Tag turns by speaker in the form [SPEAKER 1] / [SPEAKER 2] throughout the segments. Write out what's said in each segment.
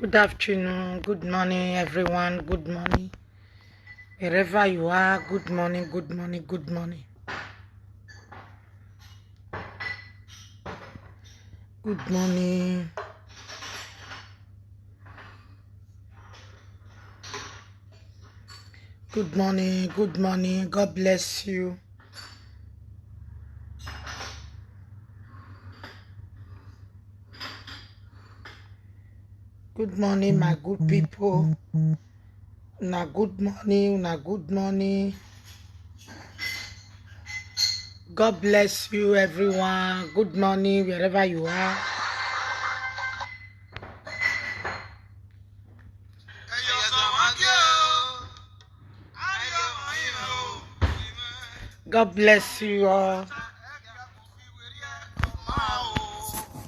[SPEAKER 1] Good afternoon, good morning, everyone. Good morning. Wherever you are, good morning, good morning, good morning. Good morning. Good morning, good morning. God bless you. Good morning, my good people. Good morning. God bless you, everyone. Good morning, wherever you are. God bless you all.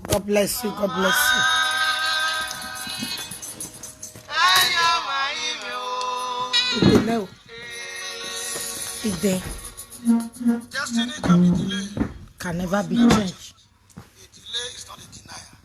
[SPEAKER 1] God bless you. God bless you. Destiny can be delayed. Can never be changed. A delay is not a denial.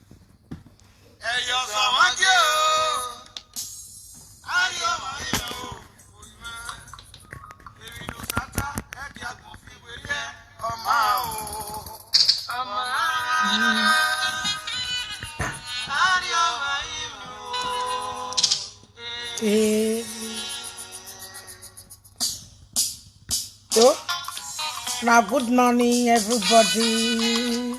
[SPEAKER 1] So, now good morning, everybody.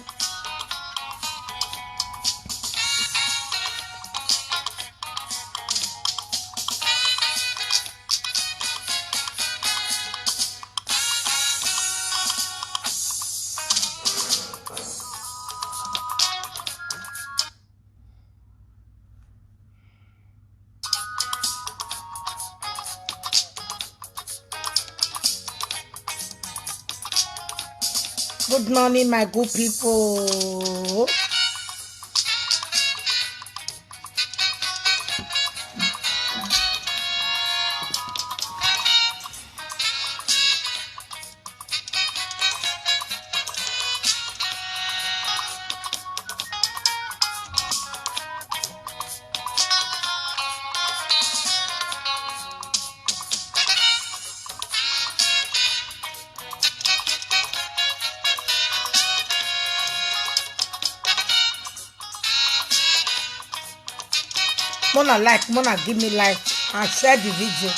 [SPEAKER 1] Good morning, my good people. Mona give me like and share the video.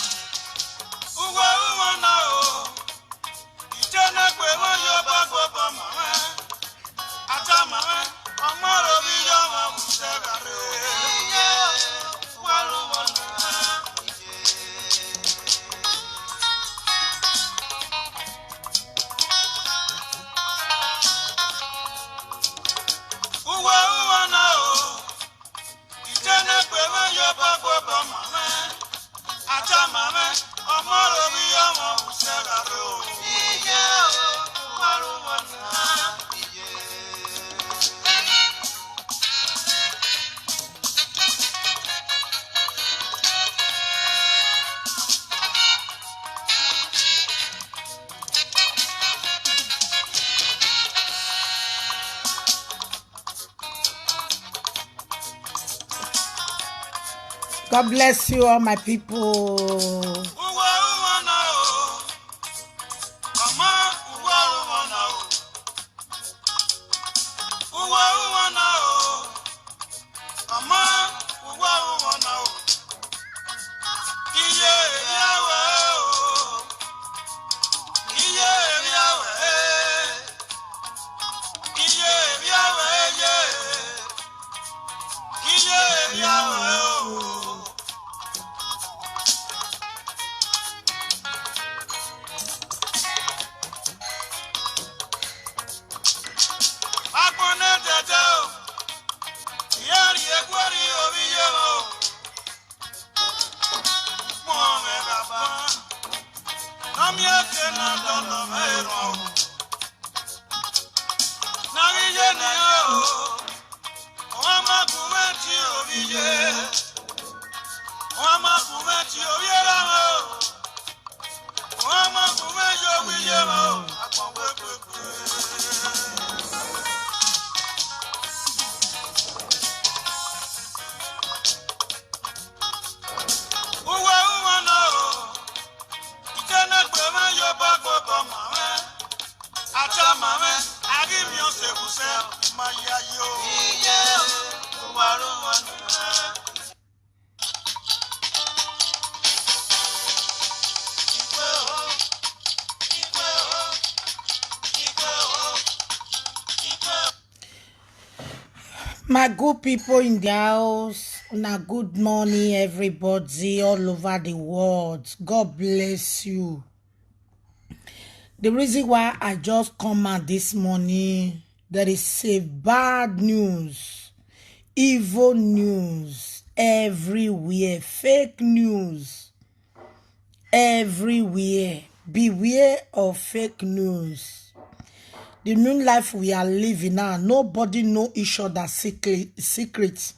[SPEAKER 1] God bless you all, my people. My good people in the house, na good morning, everybody all over the world. God bless you. The reason why I just come out this morning, there is a bad news, evil news everywhere, fake news everywhere. Beware of fake news. The new life we are living now, nobody know each other's secrets.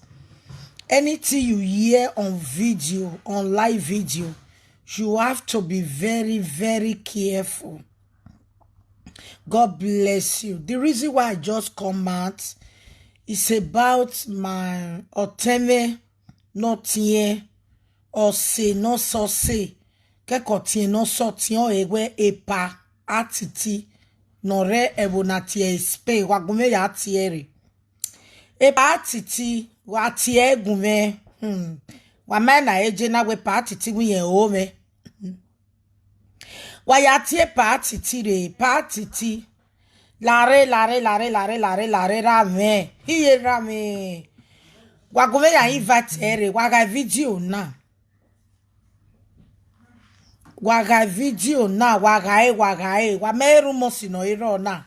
[SPEAKER 1] Anything you hear on video, on live video, you have to be very, very careful. God bless you. The reason why I just come out is about my oteme not here or say no so say. Kekotien no so tien ewe epa atiti. Nore ebonatie spe wagume ya tiere. E patiti wa tie gume. Wa mena eje na we patiti wiye ome. Wa ya tie patiti re patiti. Lare rame. Hiye rame. Wagume ya invite waga video na. Waga video na wagae wa meru mosi no iro na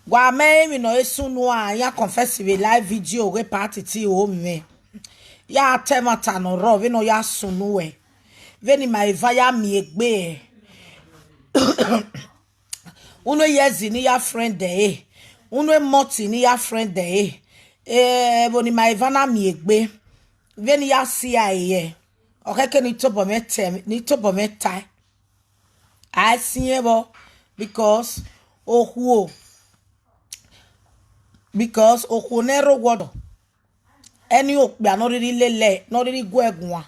[SPEAKER 1] wa me no esunu a ya confess we live video we party ti o me ya temata no ro we no ya sunu we veni my via mi egbe uno yezi ni ya friend de uno moti ni ya friend de boni my vana mi egbe veni ya si aye okay, ni to bomete. I see because nero wodo. Any ok be not really lele, not really go egwa.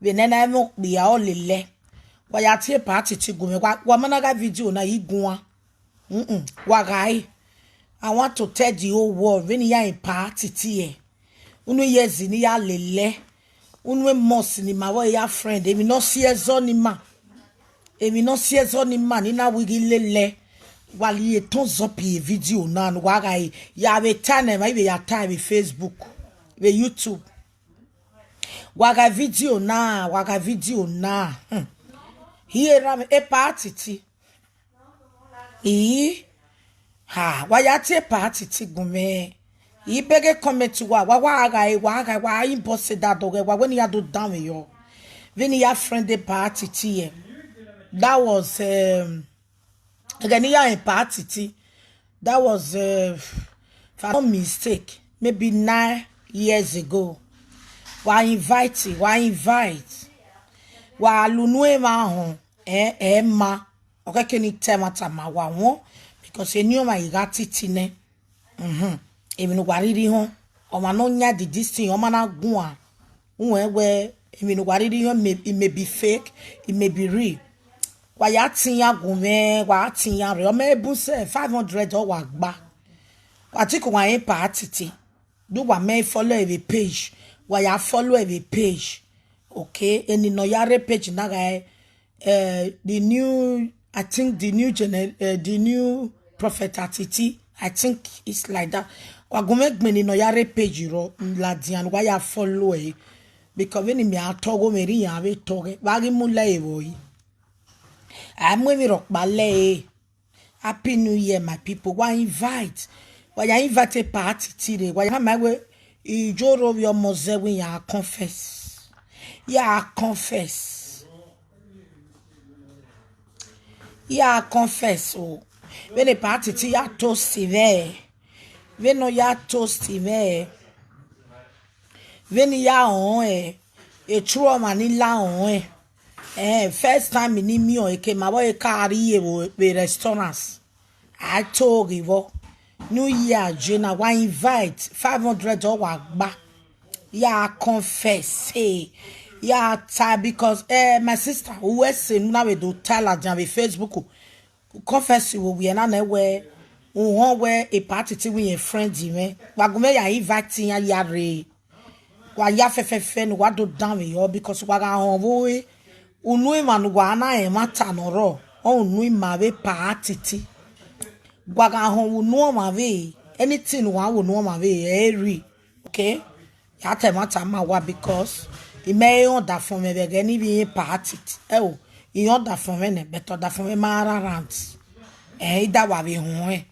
[SPEAKER 1] We nena mo be all lele. Wa ya tie party ti gume wa managa video na igwa. Wagai. I want to tell the whole world when you in party tie. Unu yezi ni ya lele. Unwe mos ni mawa ya friend emi no siezo ni ma ni na wigi lele wali eton zopi video na waga ya be time ma ya time Facebook be YouTube waga video na here me e party ti wa ya te party ti gume Ibege comment wa impossible that dog when you do down yo. When you friend the party tea. That was again in party tea. That was if I'm not mistake, maybe 9 years ago. Wa invite. Wa lunwe ma hon ma. Okay, can you tell ma wa won because you knew my igati tine. Emi no wariri ho o ma no nya the this thing o ma na gun a we emi no wariri ho it may be fake, it may be real. Wa ya tin ya gun me wa tin ya re o ma ebu se 500 o wa gba wa ti ko wa yin party do wa me follow every page wa ya follow every page okay eni no yare page na ga the new I think the new prophet Atiti I think it's like that. Wagumegmeni no yare page ro ladian wa ya follow e because when me atogo meri ya we toge wagi mula e boy. Amwe mi rock bale. Happy New Year my people. Wa invite. Wa ya invite party tire. Wa ya mawe ijoro yo moze we ya confess. Ya confess. Oh. When a party ti ya toasty there. When no ya toasty there. When ya on a true manila on first time in me or came my boy carry with restaurants. I told you New Year Jena wa invite $500 back. Ya confess hey. Yeah, time because my sister who was saying now we do tell her on Facebook confess you we na we Who where a party to win a friend, me. Wagume ya inviting ya yare. Wa ya fe no what do down with you because waga hon boy. Unui man wana e mata no ro. O unui mawe party ti. Waga hon no mawe. Anything wa wo no mawe every. Okay? Ya te mata ma wa because it may on that from me again be party. Oh, you on that from me better that from me mara rant. That wa be hon.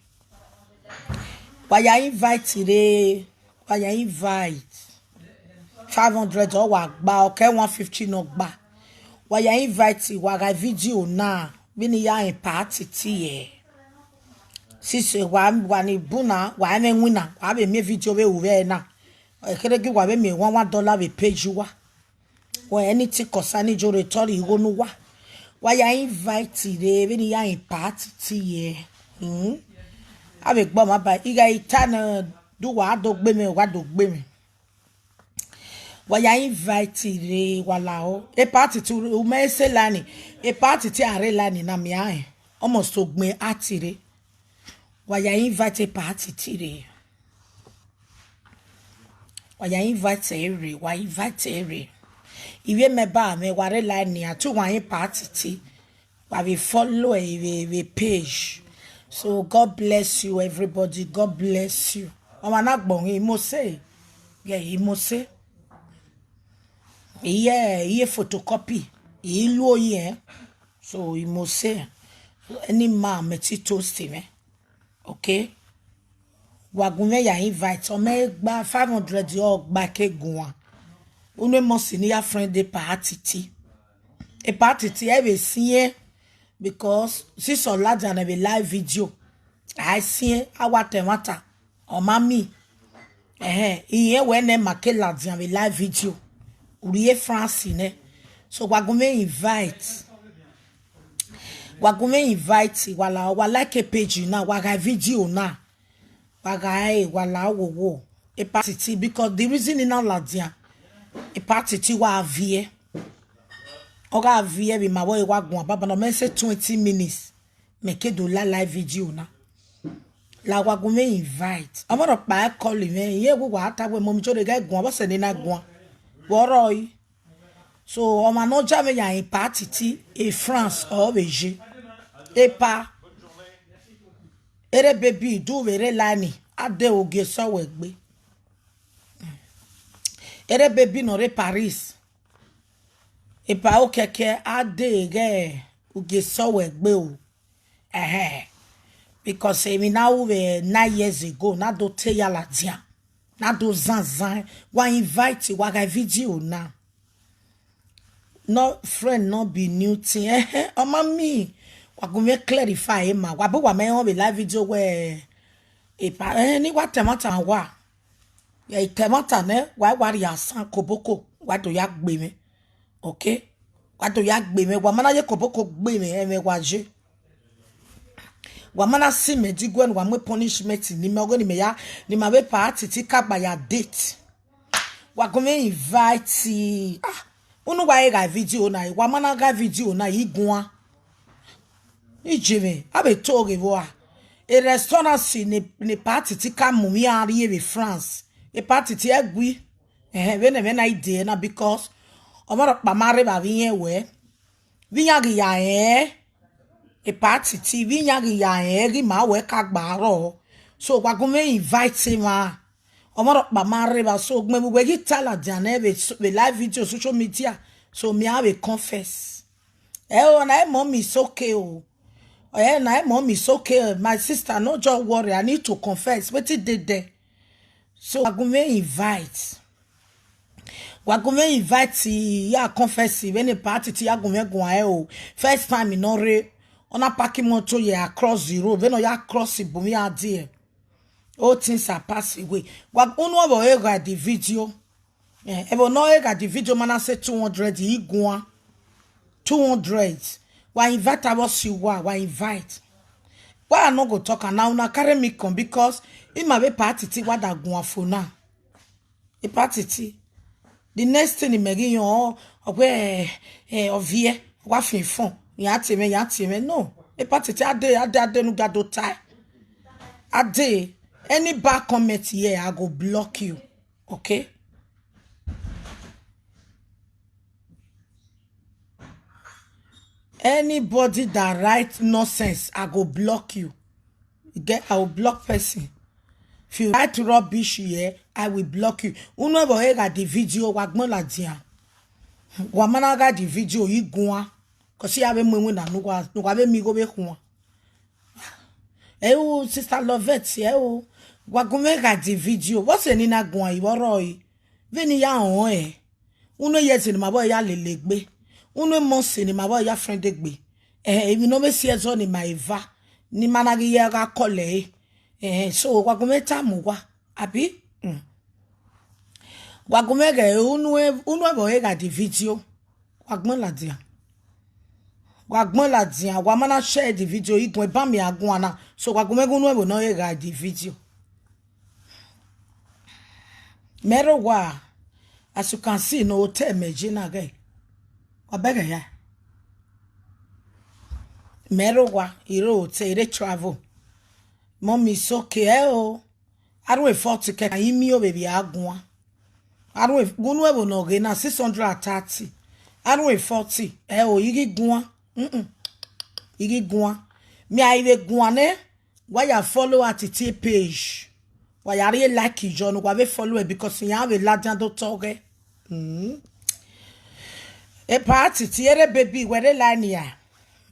[SPEAKER 1] Why you invite today? Why you invite 500 or what? Okay, 150 no ba. Why you invite? Why video na? Bini ya in party tiye. Sisi wani buna wani wina. Wabe me video we uwe na. Kere gi wabe me $1 we page wa. Or anything concerning your return you go no wa. Why you invite today? Bini ya in party tiye. Avec bon ma ba iga itana do wa do gbe me wa do gbe me wa ya invite re wala o e party tu o me se lani e party ti are lani na mi an almost to gbe atire wa ya invite party ti re wa ya invite ere wa invite ere iwe me ba me wa re lani atu wa party ti wa we follow we page. So God bless you, everybody. God bless you. I'm not born. He must say, yeah, he must say, yeah, he photocopy, he low yeah. So he must say, any man meti toasty me, okay? Wagume ya invite, o me gba 500 yo gba ke guan. Une mo senior friend de party ti. E party ti e be siye. Because since on lad and a live video, I see our temata or mammy. Here when they make lads and a live video, Uriye France in so Wagume invite. Wagume invite wala like a page now, waga video now. Waga wala wo. A party because the reason in our ladia, a party wa vie. Oga vie bi ma boy wagun baba no me say 20 minutes make do live video na la wagun me invite amoro pa call me ye wo wa ta we mo mi chore ga gun abo se ni na gun woro yi so o ma no ja me ya in party ti e France or beje e pa ere baby do were lani ade oge so we gbe ere baby no re Paris. E pa o keke ade ge uge so we gbe o because me now we 9 years ago na do te ya la dia na do zan wa invite wa ga video na no friend no be new thing o ma mi wa go me clarify ma wa bo wa me on be live video we e pa ni wa temata wa ya temata ne wa ya san koboko wa do ya gbe me. Okay, what do ya gbe me? Wamana ye koboko gbe me me waje. Wamana si me digwen wa me punishment ni me ogo ni me ya ni ma be party ti ka gba ya date. Wa go me invite unu wa ga video na wamana ga video na igun ijime abe toge wa e restaurant si ni party ti ka mu mi ari e France e party ti egui we na idea na because omoro pa mare ba viye we vinyagi ya e party ti vinyagi ya ri ma we ka gbaro so wa go me invite ma omoro pa mare ba so gbe we gi tala jana be live video social media so me have confess oh na mom is okay oh na mom is okay my sister no just worry I need to confess wetin dey there so I go me invite Wagume invite ya confess when a party ti agume gun o first time in ore on a parking motor ya across the road when ya cross the bumi ade all things are pass away wa unu obo e ga the video e bo no e ga the video man say 200 iguan 200 wa invite us you wa invite why I no go talk and now na carry me come because in my party ti wa da gun afo na e party ti the next thing in Megin where ovie wafin fun ya teme no e party ti ade no gado tie Ade, any bad comment here, I go block you. Okay? Anybody that write nonsense, I go block you. I will block person. If you write rubbish here, I will block you. Uno ever heard the video, wagmo la dia. Wamana got the video, you go. Cause you have a moment that no have me go back home. Eh, sister Lovette, eh, wagome got the video. What's the nina going? You are Veni ya on eh. Uno yes in my boy ya legbe. Uno months in my boy ya friend egbe. If you know me see as on in my eva. Ni managi ya ga kole. So wagome tamu abi. Wagome ga uno ever got the video. Wagmo la dia. Wagmo la dia. Wamana share the video. Igwe bami agwana. So wagome uno ever no got the video. Merowa, as you can see, no hotel Medina gay. Wabega ya. Merowa, hero, say they travel. Mommy is okay, oh. I don't afford to get a meal baby agua. I don't go no again, 630. I don't 40. Oh, you get gua. You get gua. Me, I get guane. Why you follow at the page? Why are you like you, John? Why we follow it because you have a legend to talk? A party, tiere baby, where they line here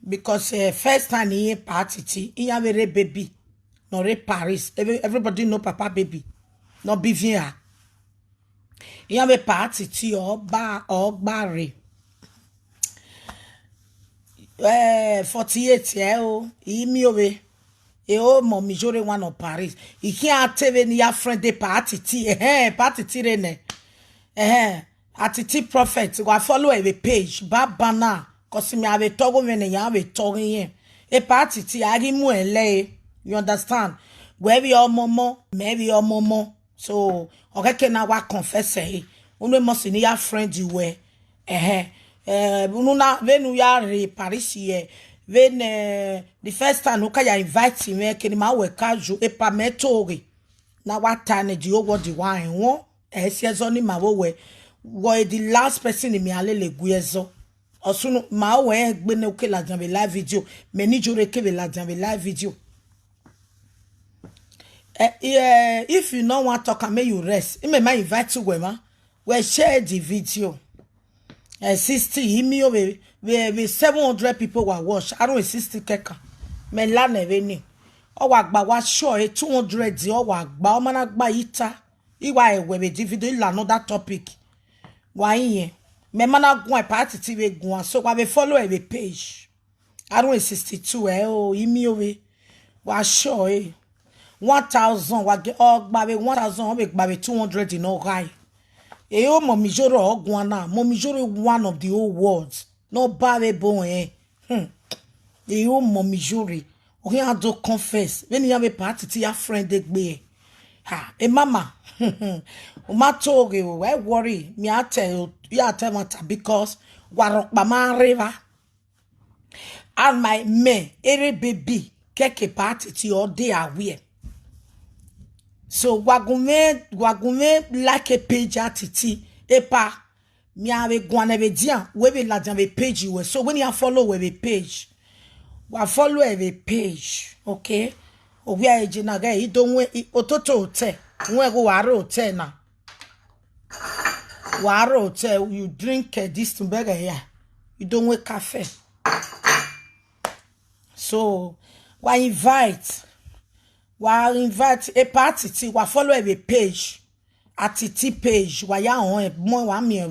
[SPEAKER 1] because first time he party, he have a baby, no re Paris. Everybody know Papa baby, no Bivia. He have a party, or bar or barry. 48 oh, he me away. Oh, mommy, jure one of Paris. He can't tell me your friend de party rene. Ati prophet. Go follow a page. Babana. Cause me have a toggle when you have a talking here. A party tea, I give mu lay. You understand? Where we all momo, maybe your momo. So, okay, can I wa confess eh? Unwe must in your friend you were. Ununa, when you are Paris here. When the first time you invite me, can ma we casual e pa metori. Na what time the over the wine won? Says only my way. Why the last person in me alele guezo. Or soon my way been okay la jambe live video. Many jure kebe la jambe live video. If you don't want to talk, may you rest. It may invite you, Wema. We share the video. 60 email we 700 people were watch. I don't 60 keka. Me la neveni. O wa gba wa sure 200 di o wa gba o mana gba ita. Iwa ewe be di video ila another topic. Wa yin. Me mana gun party ti we gun so wa be follow e page. I don't 62 oh email we wa sure 1000 wa ge o gba be 1000 o be gba be 200 in all right. Eyo momijoro ogwana, momijoro one of the whole words. No bare bon Eyo momijori. Okay, I do confess. When you have a party to your friend egbe. Ha, mama. Uma told you, why worry? Me I tell you, because warok mama river. And my me, ere baby, keke party to your day away. So wagume like a page atiti epa mi ave gwane be dia we be la be page you so when you follow we page wa follow a page okay o we age na ga idon we ototo hotel we go waro hotel na waro hotel you drink this to burger here you don't we cafe so wa invite a party wa follow a page atiti page wa ya on mo wa mi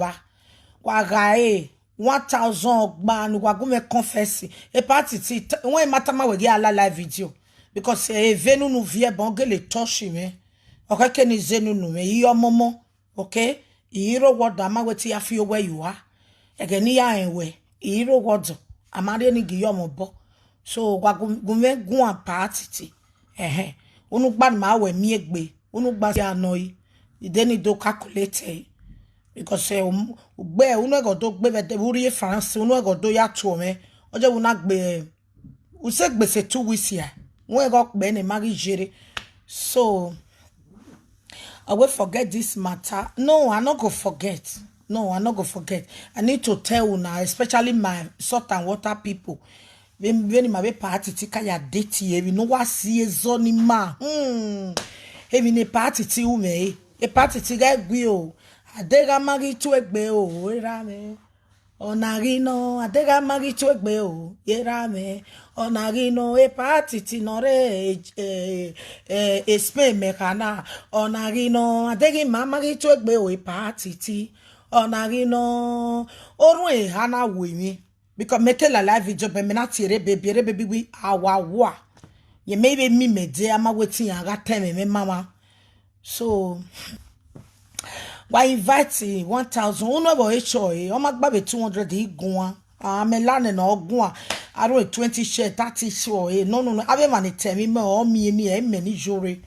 [SPEAKER 1] wa gae 1000 gba nu wa go me confess a party ti when matama we get live video because venu nu vie bon ge le touch me okay ken zenu nu me yo momo okay iro word ama weti afio where you are again ya enwe iro word amade ni gi yo mo bo so wa go me gun party ti unu gba ma we mi egbe unu gba si anoi ideni do calculate because gbe unu ego do gbe be buri France unu ego do ya to me oje unu gbe u se gbese 2 weeks ya won ego gbe ni mari jere So I will forget this matter. No, I not go forget. No, I not go forget. I need to tell you now, especially my salt and water people. When my party tika ya date ye, we know what see zoni ma. Even a party ti ume, a party ti get guio. Adega magi to egbe o, erame. Onagino, adega magi to egbe o, erame. Onagino, e party ti nore, spe mekana. Onagino, adegi magi to egbe o, e party ti. Onagino, orwe hana wimi. Because make la live video, but me not tire baby we awa. You maybe me de ama waiting I got time me mama. So why invite 1,000? Uno bo HOA. O magbabe 200 igwa. Me lane na ogwa. Aro 20 share 30 share. No. Ave mani tell me o mi ni e me ni jore.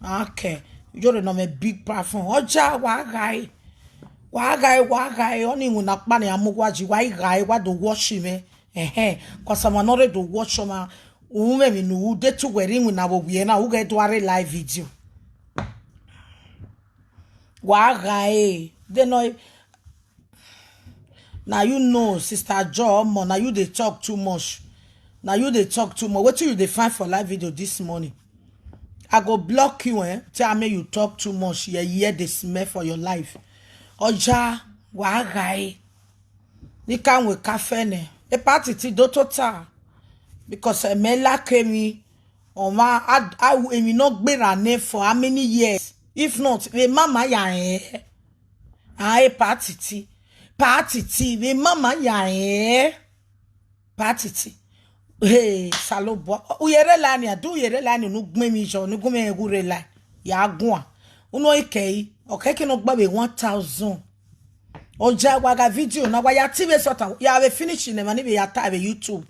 [SPEAKER 1] Okay. Jore no me big platform. Oja wa guy. Why only when a man amugwaji why do wash me cause I'm not to watch my women who de to wearing when I will be na who get to a live video. Why they know now you know sister John now you they talk too much. Now you they talk too much. What do you they find for live video this morning? I go block you tell me you talk too much. Yeah, hear the smell for your life. Oja wa gai ni kan we cafe ne e party ti do total because me like me o ma emi no gbera ne for how many years if not we mama ya e party ti we mama ya party ti hey salobo uyere la ni adu uyere la ni nu gbemi mi jo nu gume egure la ya gun uno ikei okay no gba 1,000 oja waga video na wa ya TV sota ya have finishing na ni be ya ta be YouTube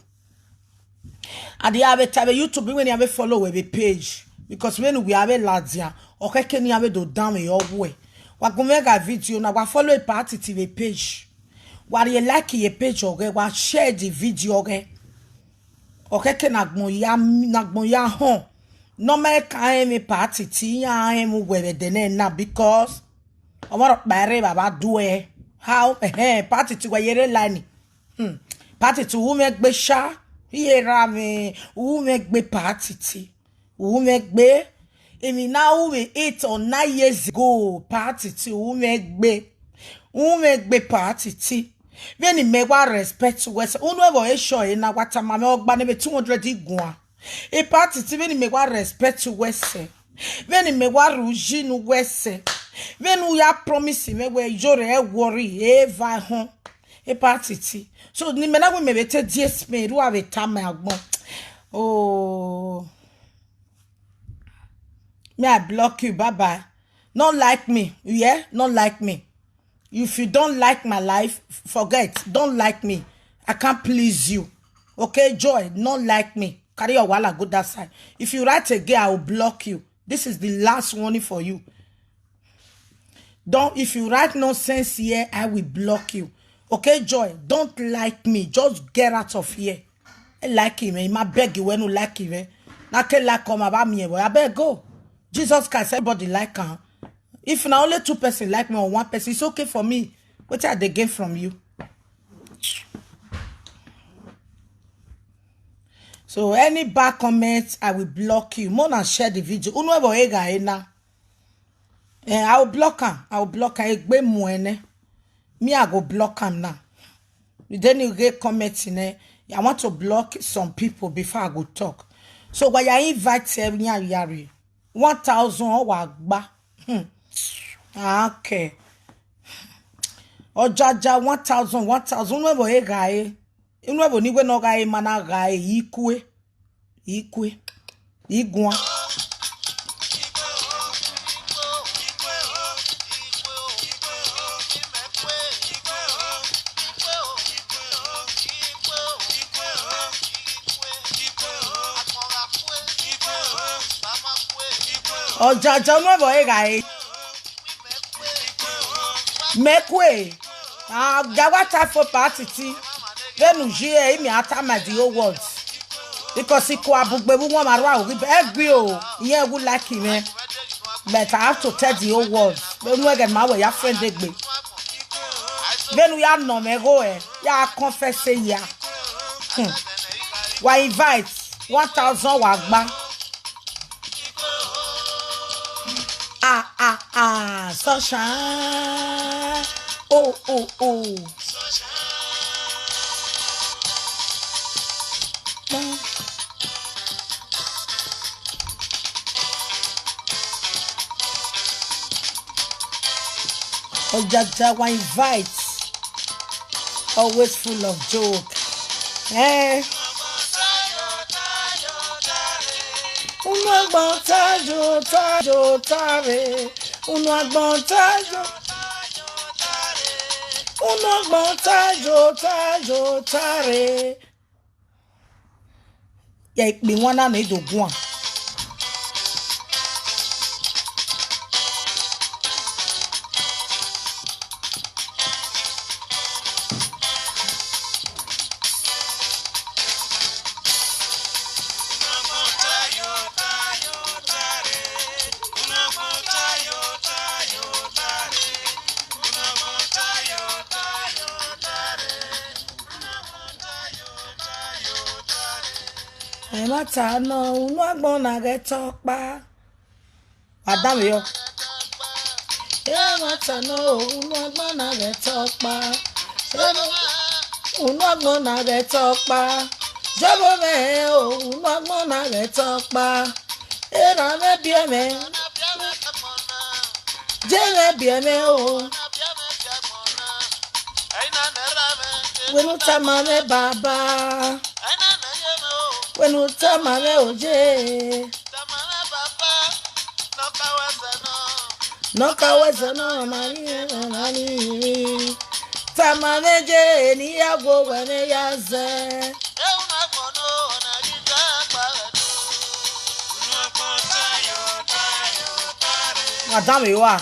[SPEAKER 1] and ya have ta be YouTube when you have follow we page because when we have ladia okay ni have do down your way wa go make a video na wa follow a party TV page wa you like your page okay wa share the video okay na gbon ya hon no make me party ti ya mu we de na because omaro bare baba do how party ti wayere line party ti wo me gbe sha yera me wo me gbe party ti wo me gbe emi na wo 8 or 9 years ago party ti wo me gbe party ti when me wa respect wese unu ebo e sure na wata ma me ogba ne be 200 igwa e party ti when me wa respect wese when me wa ruji nu wese when we are promising me we jore e worry eva hon e party ti so ni me na we me bete ds me ru ave tam agbon oh me I block you bye bye not like me yeah not like me if you don't like my life forget don't like me I can't please you okay joy not like me carry your wala go that side if you write again I will block you this is the last warning for you. Don't if you write nonsense here, I will block you. Okay, Joy, don't like me. Just get out of here. I like him, eh? I beg you when you like him, eh? I can't like come about me, boy. I beg go. Jesus Christ, everybody like her. If now only 2 person like me or 1 person, it's okay for me. What are they gain from you? So any bad comments, I will block you. More than share the video. Uno ebo ega ena. I will block him. I will block him. Me, I go block him now. Then you get comments in there. I want to block some people before I go talk. So when you invite everyone, 1,000 or wagba. Okay. O jaja 1,000. Unwebo e gae. Unwebo niwe no gae mana gae ikwe. Igwa. O jaja unwebo e gae. Mekwe. Gawata for party ti. Then ujie imi atama the words. because he ko abugbe bu won maru awo egbe o iye wu like him but I have to tell the whole world we no get my way ya friend egbe then we are no me go ya confess ya wa invite 1000 wa gba sunshine oh Jaja wa invite always full of joke Unu agbon tajo tare Unu agbon tajo tare Ya ipe won na idogun an mata no unu agbon na get topa Adam yo mata no unu agbon na get topa unu agbon na get topa jobo me unu agbon na get topa era me bie me jere bie me o wenu tamame baba when you tell my oje no kawasa no mani tamameje ni yago wene yaze Madame you are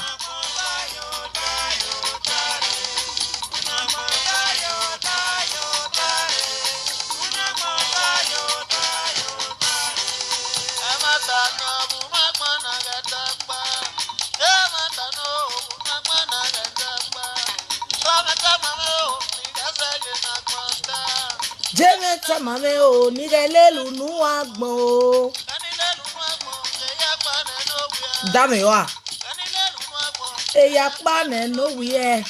[SPEAKER 1] Jeme tamame o ni lelu nu agbon Dame wa eya pa ne no wi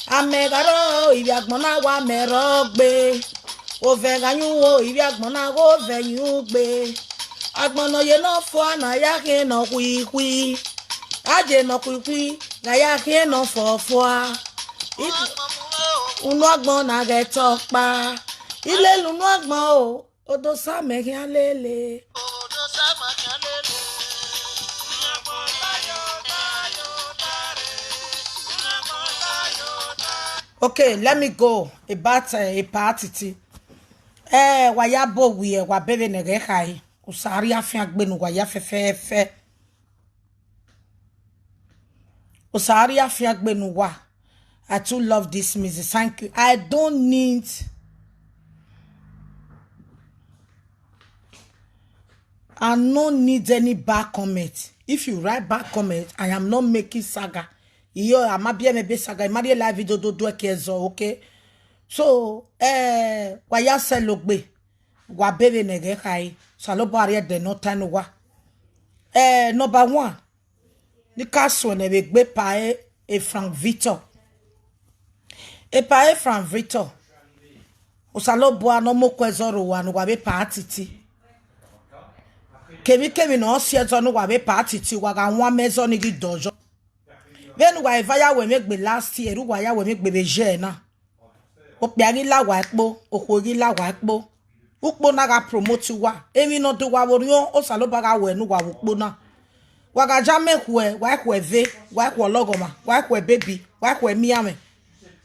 [SPEAKER 1] amegaro ibi agbon na wa mero gbe o fe ganyun o ibi agbon na go fe yun gbe agbon no ye no fo na ya ke no kwi aje no kwi na ya ke no fo unu agbon na get topa ile lunu agbon o odo sa me ki alele Okay, let me go about a party. Wa ya bo wi wa bebe ne ge kai. Usari afia gbenu wa ya fefe. Usari afia gbenu wa. I too love this music. Thank you. I don't need any bad comment. If you write bad comment, I am not making saga. Yo, I'm a bien me saga. Marie live video do kezo, okay? So, wa ya se logbe. Wa bebe nege kai. Salo bari de no time wa. Number 1. Ni kaso ne be pa e Frank Victor. E pa e Frank Victor. O salo bo no mo kwezoro wa no wa be pa atiti. Kemi no si ezo no wa be pa atiti wa ga nwa mezo ni gi dojo. Then wa evaya we make be last year, wa ya we make be je na. O piari la wa ekpo, okori la wa ekpo. Ukpo na ga promote wa. Emi no do wa worion o salo ba ga we nu wa ukpo na. Wa ga jame hwe, wa hwe ve, wa hwe logoma, wa hwe baby, wa hwe miame.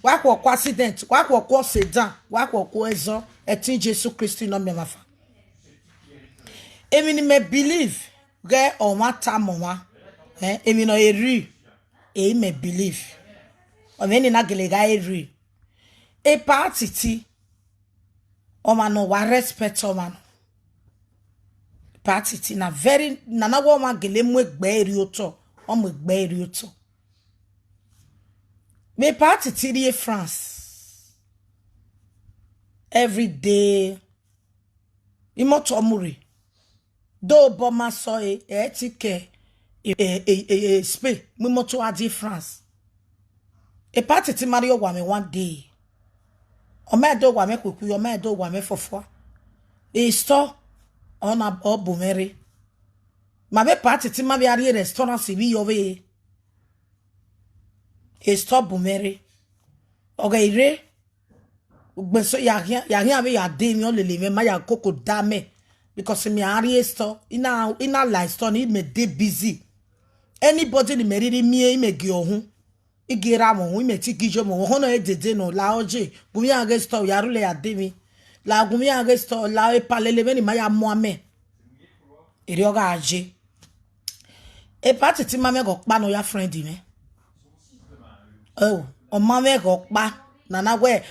[SPEAKER 1] Wa hwe kwa accident, wa hwe kwa sedan, wa hwe kwa ezo, etin Jesu Christi no me mafa. Emi ni me believe ge o ma ta mo wa. Emi no eri. E me believe. O me ni na gelega eri. E party ti o ma no wa respect o ma no. party ti na very nana wo ma gele mu egbe eri oto o mu egbe eri oto me party ti ri France every day imoto muri do bo ma so ti ke Spain mi moto adi France e party ti Mario wa me one day o me do wa me kuku o me do wa me fofo e store ona obumere ma be party ti ma be ari restaurant si bi yo be e store bumere oga ire ugbeso ya be ya de mi o lele me ma ya koko da me because me ari store ina life store ni me dey busy anybody ni meriri mi me gi ohun igera mo wi me ti gijo mo hono e dede no la oje gumi age store ya rule ya de mi la gumi age store la e palele me ni ma ya mo ame eri oga aje e party ti ma me go pa no ya friend me oh o ma me go pa nana we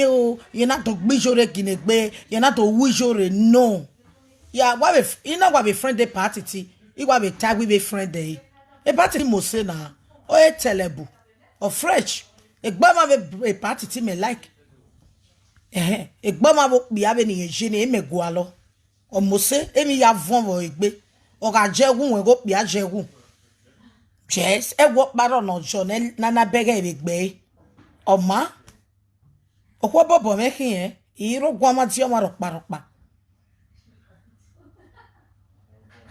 [SPEAKER 1] o you na to gbijore ginegbe you na to wijore no ya wa be ina wa be friend the party ti igwa be tag we be friend dey e party mo say na o e telebu or fresh egba ma be party ti me like egba ma bo bi abe ni je ni me go alo o mo say emi ya von wo egbe o ga jegun we go pi ajegun yes e wo paro no jo na bege egbe o ma okwo bobo me kin iro gwama ti o ma ro pa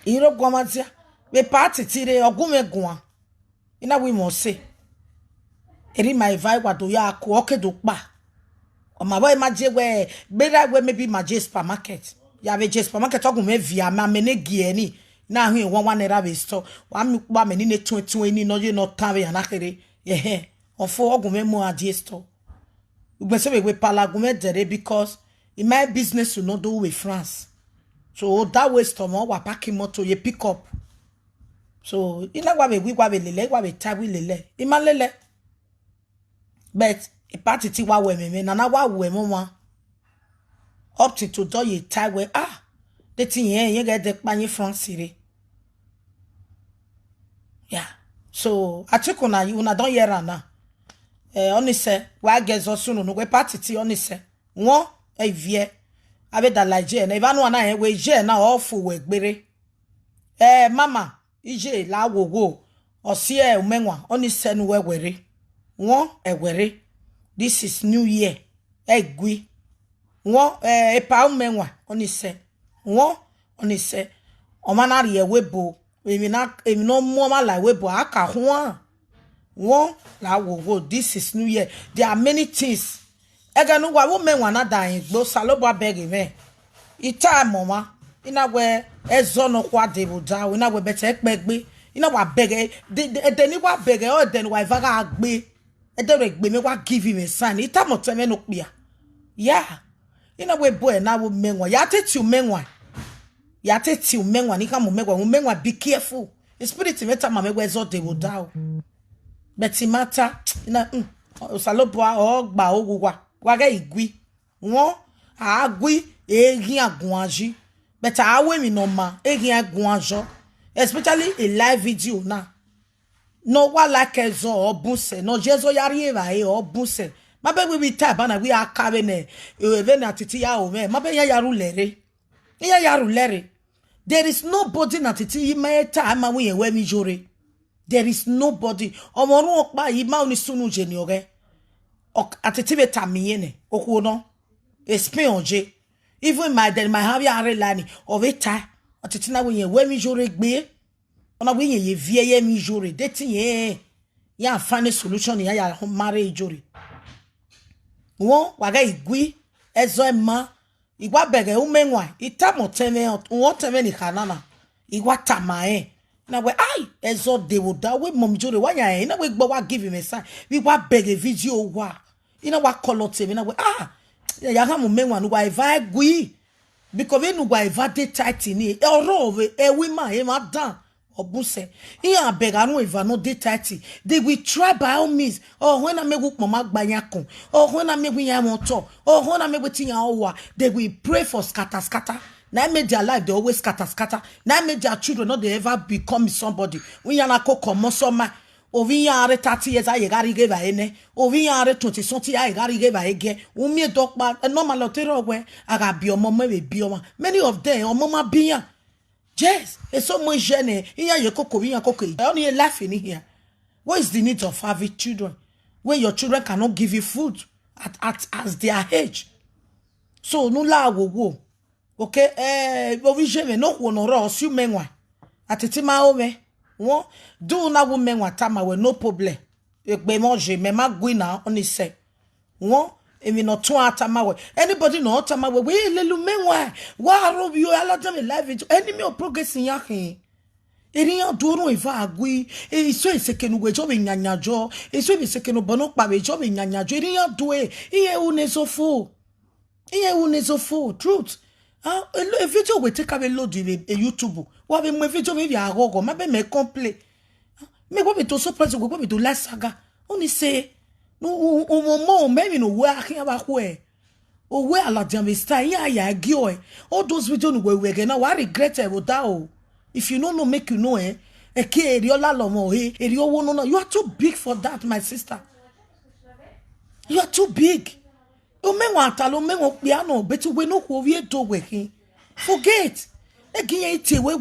[SPEAKER 1] iro gwama ti be party ti re ogunmegun ina we mo say eri my vibe wa do ya ko okedo pa o ma boy ma je we bera we maybe ma je supermarket ya be je supermarket ogun me via ma me ne gie ni na hu won wa naira be store wa mi pa me ni ne 20 ni no je no tan be na kere ofo ogun me mo adie store ugbese we pala ogun me dere because in my business to not do with France so that way store mo wa parking motor ye pick up so ina wa be lele wa be tabi lele imalele but a party ti wa we me na wa we mo wa up to do ye tag we the thing yen get the pani France re yeah so atiku na you na don hear na oni se wa get so sunu no we party ti oni se won vie abe da laje na iba no na we je na ofu we gbere mama ije la wowo osi umenwa oni se nu we were won ewere this is new year egui won epa umenwa oni se won oni se o ma na rie webo emi no mo ma la webo aka ho won la wowo this is new year there are many things eganu wa wo menwa na dan gbo salobo abeg me ita mama ina we ezo no kwa debuda ina we bete ekpegbe ina wa beg de ni wa beg o de ni wa ivaga agbe edere gbe me wa give him a sign ita moteme no pia yeah ina we boy na wo menwa ya tetu menwa ni ka mo menwa be careful the spirit meta mama we ezo debuda beti mata ina salobo o gba ogugwa wa ga igwi won agwi egin agun aji but awe mi no ma egin agun ajo especially a live video na no wa like ezo obunse no jezo yari eva obunse ma be we type na we akabe ne even na titi ya o me ma be ya yaru lere there is nobody na titi me time ma we mi jore there is nobody omorun opa yi ma oni sunu je ni ore atiti be tamiyene okuo no explain oje even my have ya relani of it atiti na we mi jore gbe ona we ye vie ye mi jore dating ye ya find solution ya marry jore won waga igwi ezo ema igwa bege umenwa itamo teme won teme ni kanana igwa tamae na we ezo de wo da we mom jore wa ya na we gbo wa give him a sign we wa bege video wa ina wa color teme na we ya ha mo menwa no wa eva gui because we no wa eva de tight ni oro we ma e ma dan obuse iya bega no eva no de tight they will try by all means when I make mama gbanya kon when I make ya moto when I make tinya owa they will pray for scatter Now make their life they always scatter. Now make their children not they ever become somebody. When you na come some ovi are 30 years I gari give ene. Ovi are 20 something I gari give ege. Umi dog ba normal lotero we aga bio mama we bio. Many of them or mama biya. Yes, it's so much gene. Here you cook, you cook. Only laughing here. What is the need of having children? When your children cannot give you food at as their age. So no la wo. Okay, ovi jeme no wonoro osu menwa. Atitima ome. Won do na women wa tama we no problem. Egbe moje me ma gwina oni se. Won emi no tun atama we. Anybody no atama we lelu menwa. Wa rob you alaja me life into enemy of progress in yakin. Eriyan duro ifa agui. So isekenu we job nyanyajo. So isekenu bono pa we job nyanyajo. Eriyan doe. Iye unezofo. Iye unezofo. Truth. A video we take a load in a YouTube. What be my video maybe a go maybe me complain. Me go be to surprise go be to last saga. Only say no more maybe no where here about where. Oh where la jam style ya gio. All those videos we get now I regret about that. If you don't know make you know e ke eriola lomo erio wono no you are too big for that my sister. You are too big. O men wa talo men o piano betu we no ko wie do we forget e ite we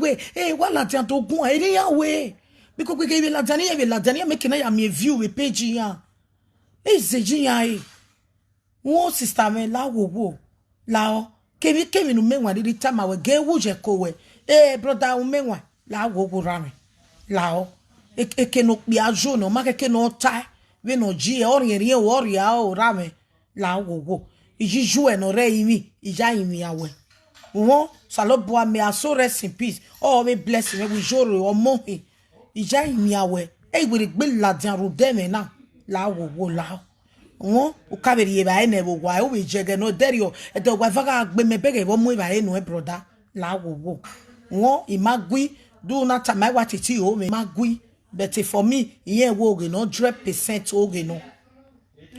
[SPEAKER 1] wala jan to gun e ya we because we give la jania make na ya me view we page ya e zeji ya e won sister me la wo la o kemi no men wa di time we ge wo je ko we brother o men wa la wo rame la o e ke no pia jo no ma ke no tai we no ji ori o rame la wo ijiju no re imi ija imi awe won salobo me aso rest in peace oh me bless me we joro o mo ija imi awe e we gbe la jan ro dem na la wo la won o ka be ye ba ene wo wa o we jege no derio e do gwa faga gbe me bege wo mo ba enu e brother la wo won imagui do na time wa titi o me magui but for me yen wo ge no 100%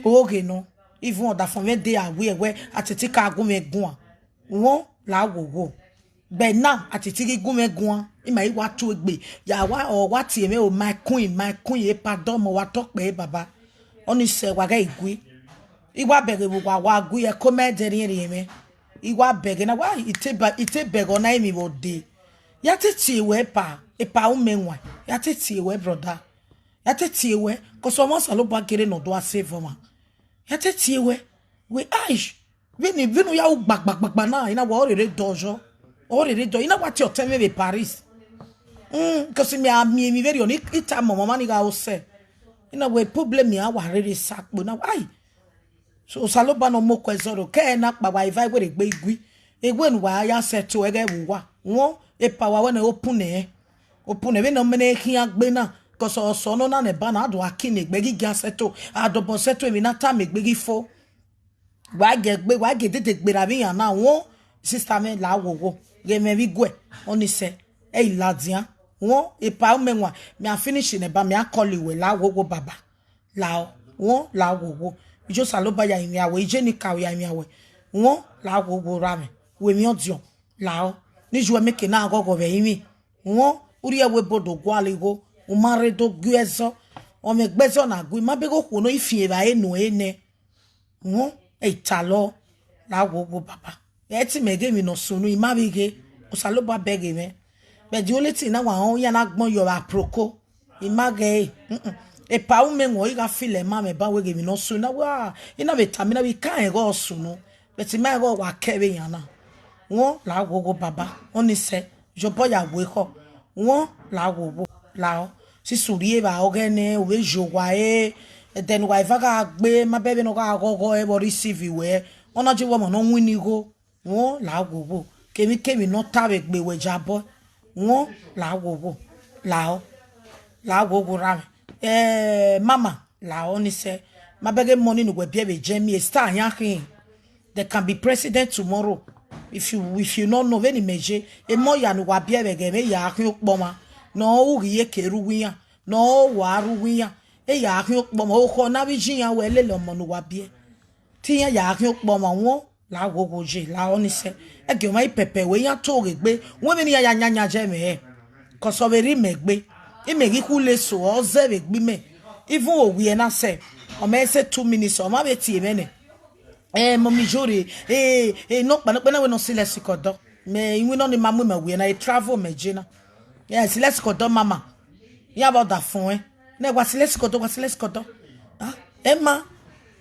[SPEAKER 1] oge no even that from they are where atitika gumegun won la wo but now atitiki gumegun e ma wa to egbe ya wa or what me o my queen e pardon mo wa talk pe baba oni se wa ga igwe iwa bege wa gu e comedy me iwa bege na wa ite bege na imi wo de ya tete we pa e pa o menwa ya tete we brother ya tete we ko so mo salo ba kere no do save ma ya tete we aish vinu ya gbagba na ina wa orere dojo ina wa ti oteme be Paris because me very on it mama ni ga o se ina we problem ya wa rere sakpo na ai so saloba no mo kwezoro ke na pa wa iva we gbe igwi egwe nu wa ya settle ege wa won e pa wa we na open we no mene kia gbe na because so no na ne ba na do akini gbe giga settle adobo settle mi na ta me gbe gifo wa ge tete gbera bi yan na won sister me la wo ge me bi gwe oni se e iladian won e pa o menwa me a finish ne ba me a call we la wo baba la won la wo ijo saloba ya imi awe ije ni ka ya imi awe won la wo rame we mi odion la ni juwe me ke na gogo be imi won uri ewe bodo gwale go o mare do gwezo o me gbezo na gwe ma be go ko no ifie ba enu ene won e talo la wo baba e ti mege mi no sunu imabege o saloba bege me but the only thing na wa on ya na gbon yo aproko image e pa u menwo iga file ma me ba we ge mi no sunu na wa ina be tamina we kan e go sunu but ma go wa kebe yan na won la wo baba oni se jo boya we ko won la wo la si suri ba ogene o we jo wa then wa ifaga gbe ma bebe no ga gogo e bo receive we ona je wo mo no wini go won la wo kemi no tawe gbe we jabo won la wo la wo ram mama la oni se ma bege money no gbe be jemi star yan kin they can be president tomorrow if you not know any meje e mo ya no wa be be me ya kin opo ma no uri keru wiyan no wa ru wiyan e ya kin opo ma o ko na bi jiyan we le lo mo no wa be ti yan ya kin opo ma won la gogoje la onise e ge ma pepe we yan to regbe won me ni ya nyanya je me ko so be ri megbe e me ri ku le so o ze regbe me even o wi na se o me se 2 minutes o ma be ti me ne mommy jore no pa na we no sile sikodo me we no ni mamu me wi na e travel me jina yes let's go do mama ya about that phone na wa sile sikodo ah emma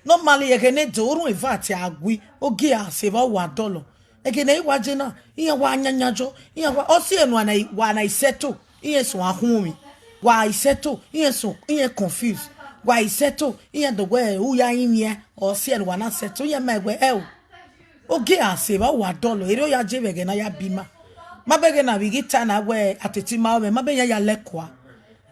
[SPEAKER 1] normally you can do run vat agui ogi ase ba wa dolo egene iwa jena iya wa anyanyajo iya wa osi enu wa na iseto iya so ahumi wa iseto iya so iya confused wa iseto iya the way uya yin osi enu wa na seto iya megwe ogi ase ba wa dolo ere ya jebege na ya bima mabege na bigita na we ateti ma o me ya lekwa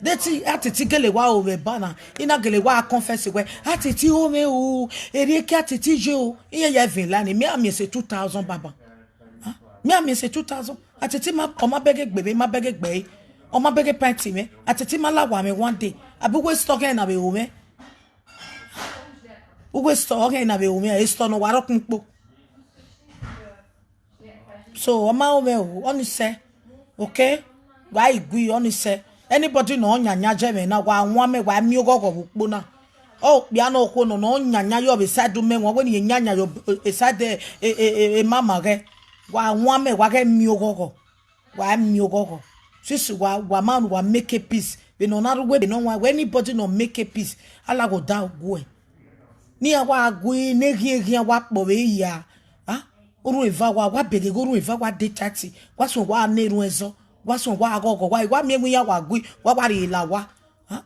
[SPEAKER 1] deti atiti gele wa o we bana ina gele wa confess we atiti o me o eri ki atiti je o iye ya vela ni me ami se 2000 baba me ami se 2000 atiti ma o ma bege gbebe ma bege gbe o ma bege party me atiti ma lawa me one day abi we stock na be o me we stock na be o me e store no wa rokun po so o ma o me o oni se okay wa igui oni se anybody no nyanya jeme na wa nwa me wa mi ogogo bukpo na o bia na okwo no nyanya yo be side me won we nyanya yo side mama ge wa nwa me wa ge mi ogogo sisi wa man wa make a peace be no na we be no wa anybody no make a peace ala go da go ni wa agui ne gie wa po be ya oru eva wa bege go oru eva wa de 30 wa so wa na eru ezo wasun wa agogo wa mi enwu ya wa gui wa ri la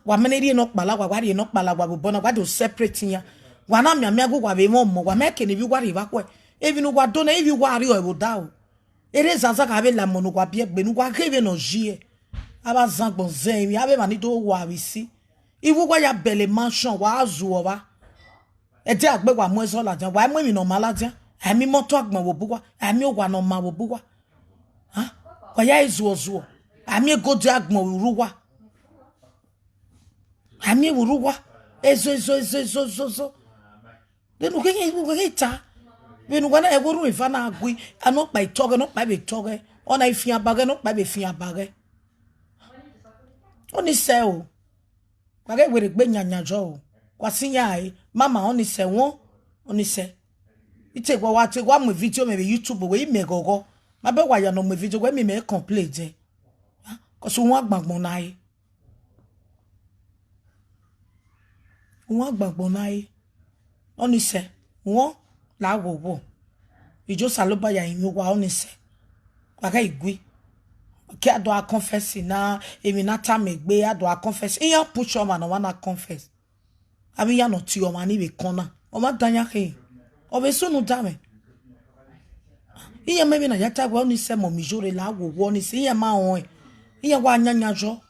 [SPEAKER 1] wa meneri no pala wa ri no pala wa bo na wa do separate ya wa na mi agu wa be mo wa meke ni bi wa ri ba kwe even wa do na even wa ri o da o ere zanza ka be la mo no wa bi egbe nu wa kebe no jie aba zangbon zen mi abe mani do wa wi si iwu wa ya bele mansion wa azu o wa e de agbe wa mo ezo la jan wa mo mi no mala jan ami moto agbon wo bu wa ami o wa no ma wo bu wa kwa ya izuozuo ami godi agbon uruwa ami uruwa ezo denu ke ta benu wana e woru ifa na agui ano pa itoge no pa be toge ona ifia bage no pa be fia bage oni se o kwa ge were gbe nyanyajo o kwa sinya ai mama oni se won oni se ite gwa wa te gwa mo video me be YouTube we megogo ma be wa ya no mo video we me complain je ko so won agbagbon nai oni se won la wo ijo saloba ya yin wa oni se kwa ga igui ki ado a confess na emi na ta megbe ado a confess iya push o ma no wana confess abi ya no ti o ma ni be kona o ma danya ke o be sunu dame iya maybe na yata gwa oni se mo mi jore la wo ni se iya ma won iya wa nyanya jo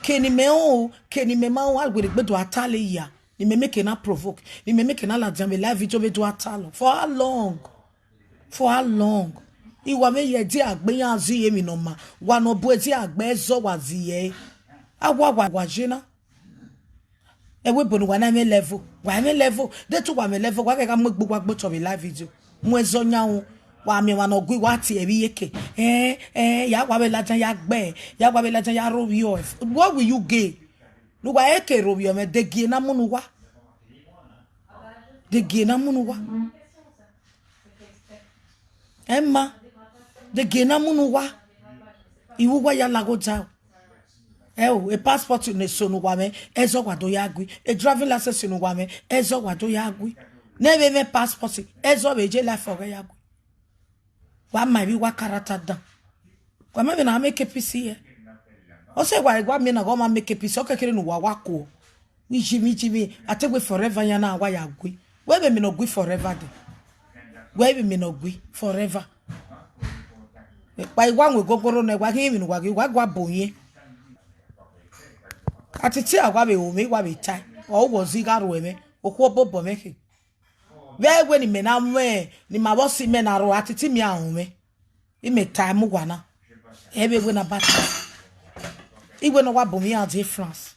[SPEAKER 1] keni me ma o agbe gbe do atale ya ni me make na provoke ni me make na la jambe live video be do atalo for how long iwa me ye di agbe yan azu ye mi no ma wa no bo di agbe zo wa zi ye wa jina ewe bonu wa na me level de to wa me level wa ka mo gbogbo agbo to be live video mo ezo nyawo wa mi wa no gui wa ti ebi yeke ya wa be lajan ya gbe ya wa be lajan ya robio what will you gain no wa eke robio me de gie na munu wa emma de gie na munu wa iwu wa ya lago ja a passport ne so no wa me ezo wa do ya gui a driving license no wa me ezo wa do ya gui na be me passport ezo be je life for ya gui wa ma bi wa character dan kwa me na make PC here o se wa me na go ma make PC o kekere no wa ko mi jimi ategwe forever ya na wa ya gui we be me no gui forever de we be me no gui forever pa iwa nwe gogoro na wa ki mi no wa gwa boyin atiti agwa be o me wa be tai o wo zigaro eme okwo bobo meke we ni me na mwe ni ma bosi me na ro atiti mi ahun me ime time gwana ebe we na bata iwe no wa bomi ade France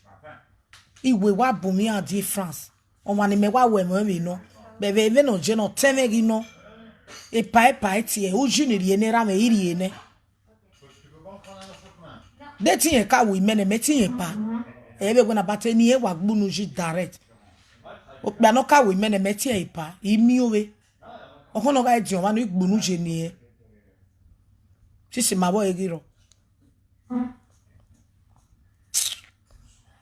[SPEAKER 1] iwe wa bomi ade France o ma ni me wa we mo mi no bebe me no je no teme gi no Et pas tie ou jini riene rame iriene. De tinye ka we mene me tinye pa. Ebe gona bate ni e wa gbunu ji direct. O gba no ka we mene me tinye pa. Imi owe. Okono ga eji o ma no gbunu je ni e. Sisi mabo egiro.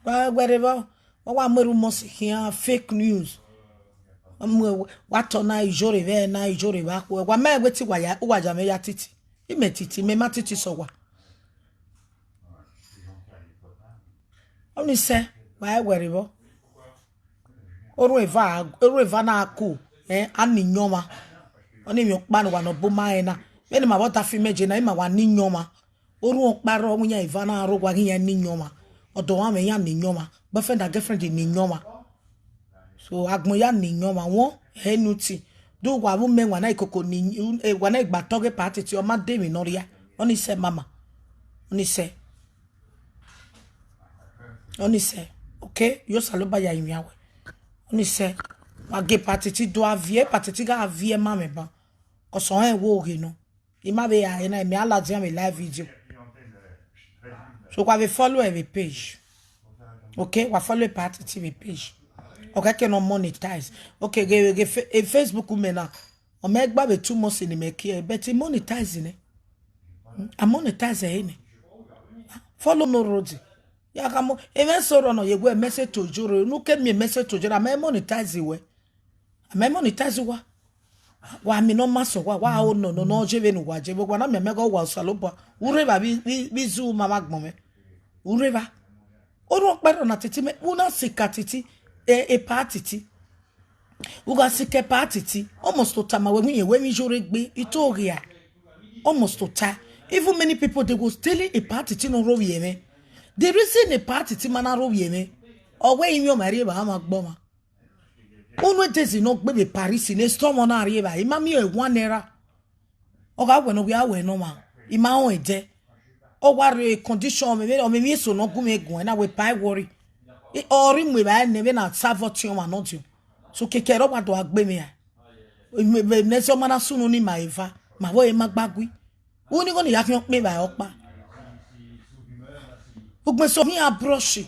[SPEAKER 1] Wherever wa meru mosi here fake news. What on na ijore ve na ijore ba ko wa me gweti wa ya wa jame ya titi. Ime titi me matiti so wa. Oni se wa wherever. Oru eva na aku ani nyoma. Oni mi okpa no wa no boma e na. Me ni ma bota fi meje na ima wa ni nyoma. Oru okpa ro munya eva na ro gwa ginya ni nyoma. Odo wa me ya ni nyoma. Boyfriend and girlfriend ni nyoma. So agbon ya ni nyoma won enuti. Do wa bu me wa na ikoko ni wa na igba toge party ti o ma de mi no ria. Oni se mama. Oni se. Okay, yo saloba ya imi awe. Oni se wa ge party ti do avie party ti ga avie ma me ba. Ko so en wo ge no. Ima be ya na me ala dia me live video. So kwa we follow every page. Okay, wa follow party TV page. Okay, can no monetize. Okay, ge Facebook me na. O me gba be too much in me kia, but monetize ne. I monetize ne. Follow no road. Ya kamo even so no ye go message to joro. No ke me message to joro. I monetize we. I monetize wa. Wa mi no maso wa o no jeve no wa jeve wa na me go wa saloba. Ureba bi zu mama gbon ureba. Oro pero na titi me una sikatiti e patiti. Uga sike patiti almost to time when we jore gbe itoria. Almost to time. Even many people they go stealing a patiti no ro yeme. The reason a patiti mana ro yeme. Or when you marry ba ma gboma. Onwe dezi no gbe be Paris ne storm on arriba. Imami e 1 naira. Oga we no we awe no ma. Ima on eje. O ware condition me so no gume gun na we pai worry. E ori mwe ba ne be na savotion ma no dio. So kekere wa do agbe me ya. Me ne so mana sunu ni ma eva. Ma wo e magbagui. Oni go ni ya kion pe ba opa. Ugbe so mi a brush.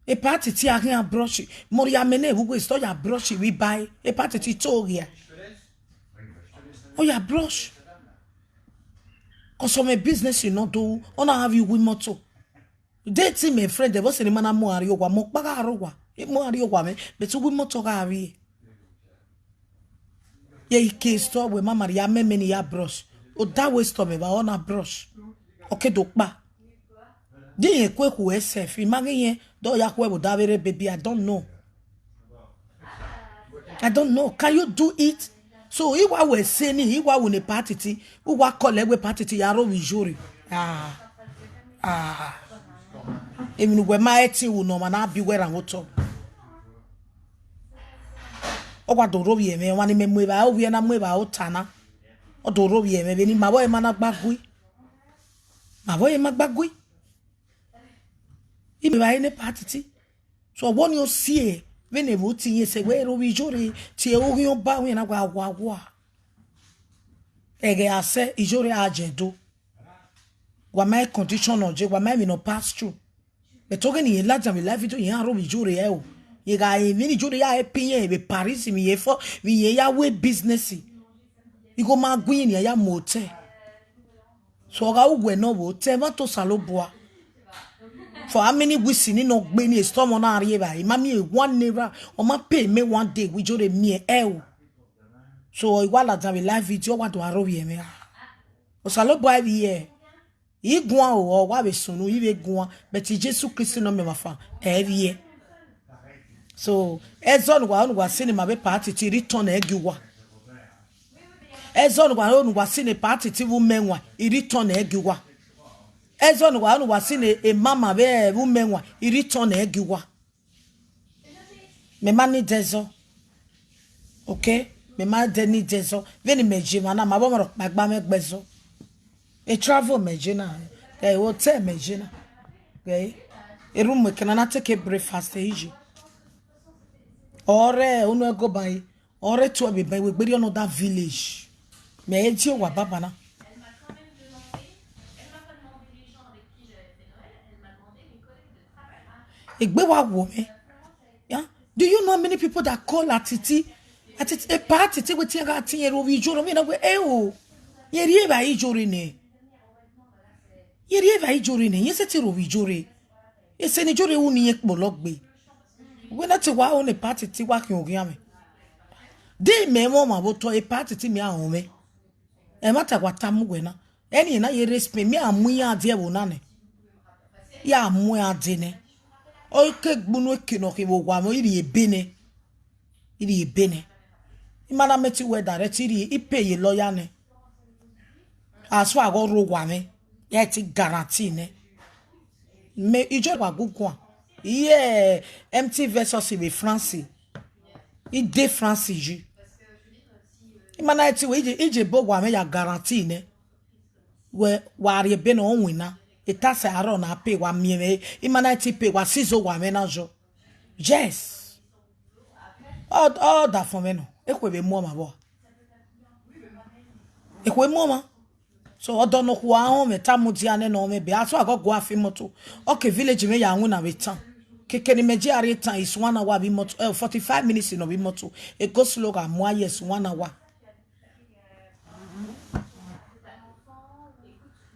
[SPEAKER 1] E party ti a kin brush. Mori amene ugbe so ya brush we buy. E party ti to here. Oh ya brush. Cause my business you not do, ona have you with moto. Dating my friend, there was any man mo ari ogwa mo baga arogwa. E mo ari ogwa me, but we moto ga ari. Ye ke store we mama ya me ni ya brush. O that way store me ba ona brush. Okay dokpa. Di ekwe ku SF, imagine ye do ya kwe bo da vere baby I don't know. Can you do it? So iwa we saying iwa we ne party ti uwa call we party ti yaro we juri. Emi we ma eti wo no ma na bi we ran hoto. Ogwa do ro ye me wani me mwe ba o wie na mwe ba o tana. O do ro ye me be ni ma boy ma na gbagui. Ma boy ma gbagui. Ibi ba ne party ti. So won you see when a voting yes, where we jury, till you bow in a wa. Ege ase, ijore ajedo. Wa my condition or je, wa my no pass through. But talking in large and life to Yaro, we jury, ye got a mini jury, I pay be Paris, me ye for we ya way business. You go ma gwin ya mote. So I will no vote, to saloboa. For how many weeks in no gbe storm on arriba, imami 1 naira or ma pay me 1 day we jore me so igual as we live video what to arrow me. O salo boy bi igwan o wa be sunu ibe gwan but Jesus Christ no me mafa every so ezon wa cinema be party ti return egiwa ezon wa cinema party ti wo menwa I return egiwa ezon wa sine e mama be womenwa I return egiwa me mani dezo okay me ma deni dezo veni mejima na mabomoro magba me gbezo e travel mejina e hotel mejina okay e room we kana na take breakfast eji ore unu ego bai ore to be bai we gberi another village Mais elle dit wa baba na. Egbe wa wo me. Yeah. Do you know how many people that call Atiti? Atiti a party Atiti we tinga atinye ro wi joro me na we o. Yeri ba I jori ne. Yeri ba I jori ne. Yese ti ro wi jori. Yese ni jori uni yek bologbe. We na ti wa o ne party ti wa kin ogun ame. De me mo ma bo to a party ti mi ahun me. E mata kwa tamu we na. Eni na ye respect me amu ya ade wo na ne. Ya amu ya ade ne. O ke gbunu kino ke wo wa mo iri ebene. Iri ebene. Imana meti we direct iri ipe ye lawyer ne. Aso ago ro wa me. Ye ti guarantee ne. Me ijo wa gugu. Yeah, MT versus be France. I de France ju. Imana eti we ije bo wa me ya guarantee ne. We wari ebe no onwina. Etase aro na pay wa mieme. Imana eti pay wa sizo wa me na jo. Yes. All that for me no. Ekwe be mo ma bo. Ekwe mo ma. So odo no kwa ho me tamudi ane no me be aso agogo afi moto. Okay village me ya hu na we town. Kekeni meji are town is 1 hour be moto 45 minutes no be moto. E go slow ga mo yes 1 hour.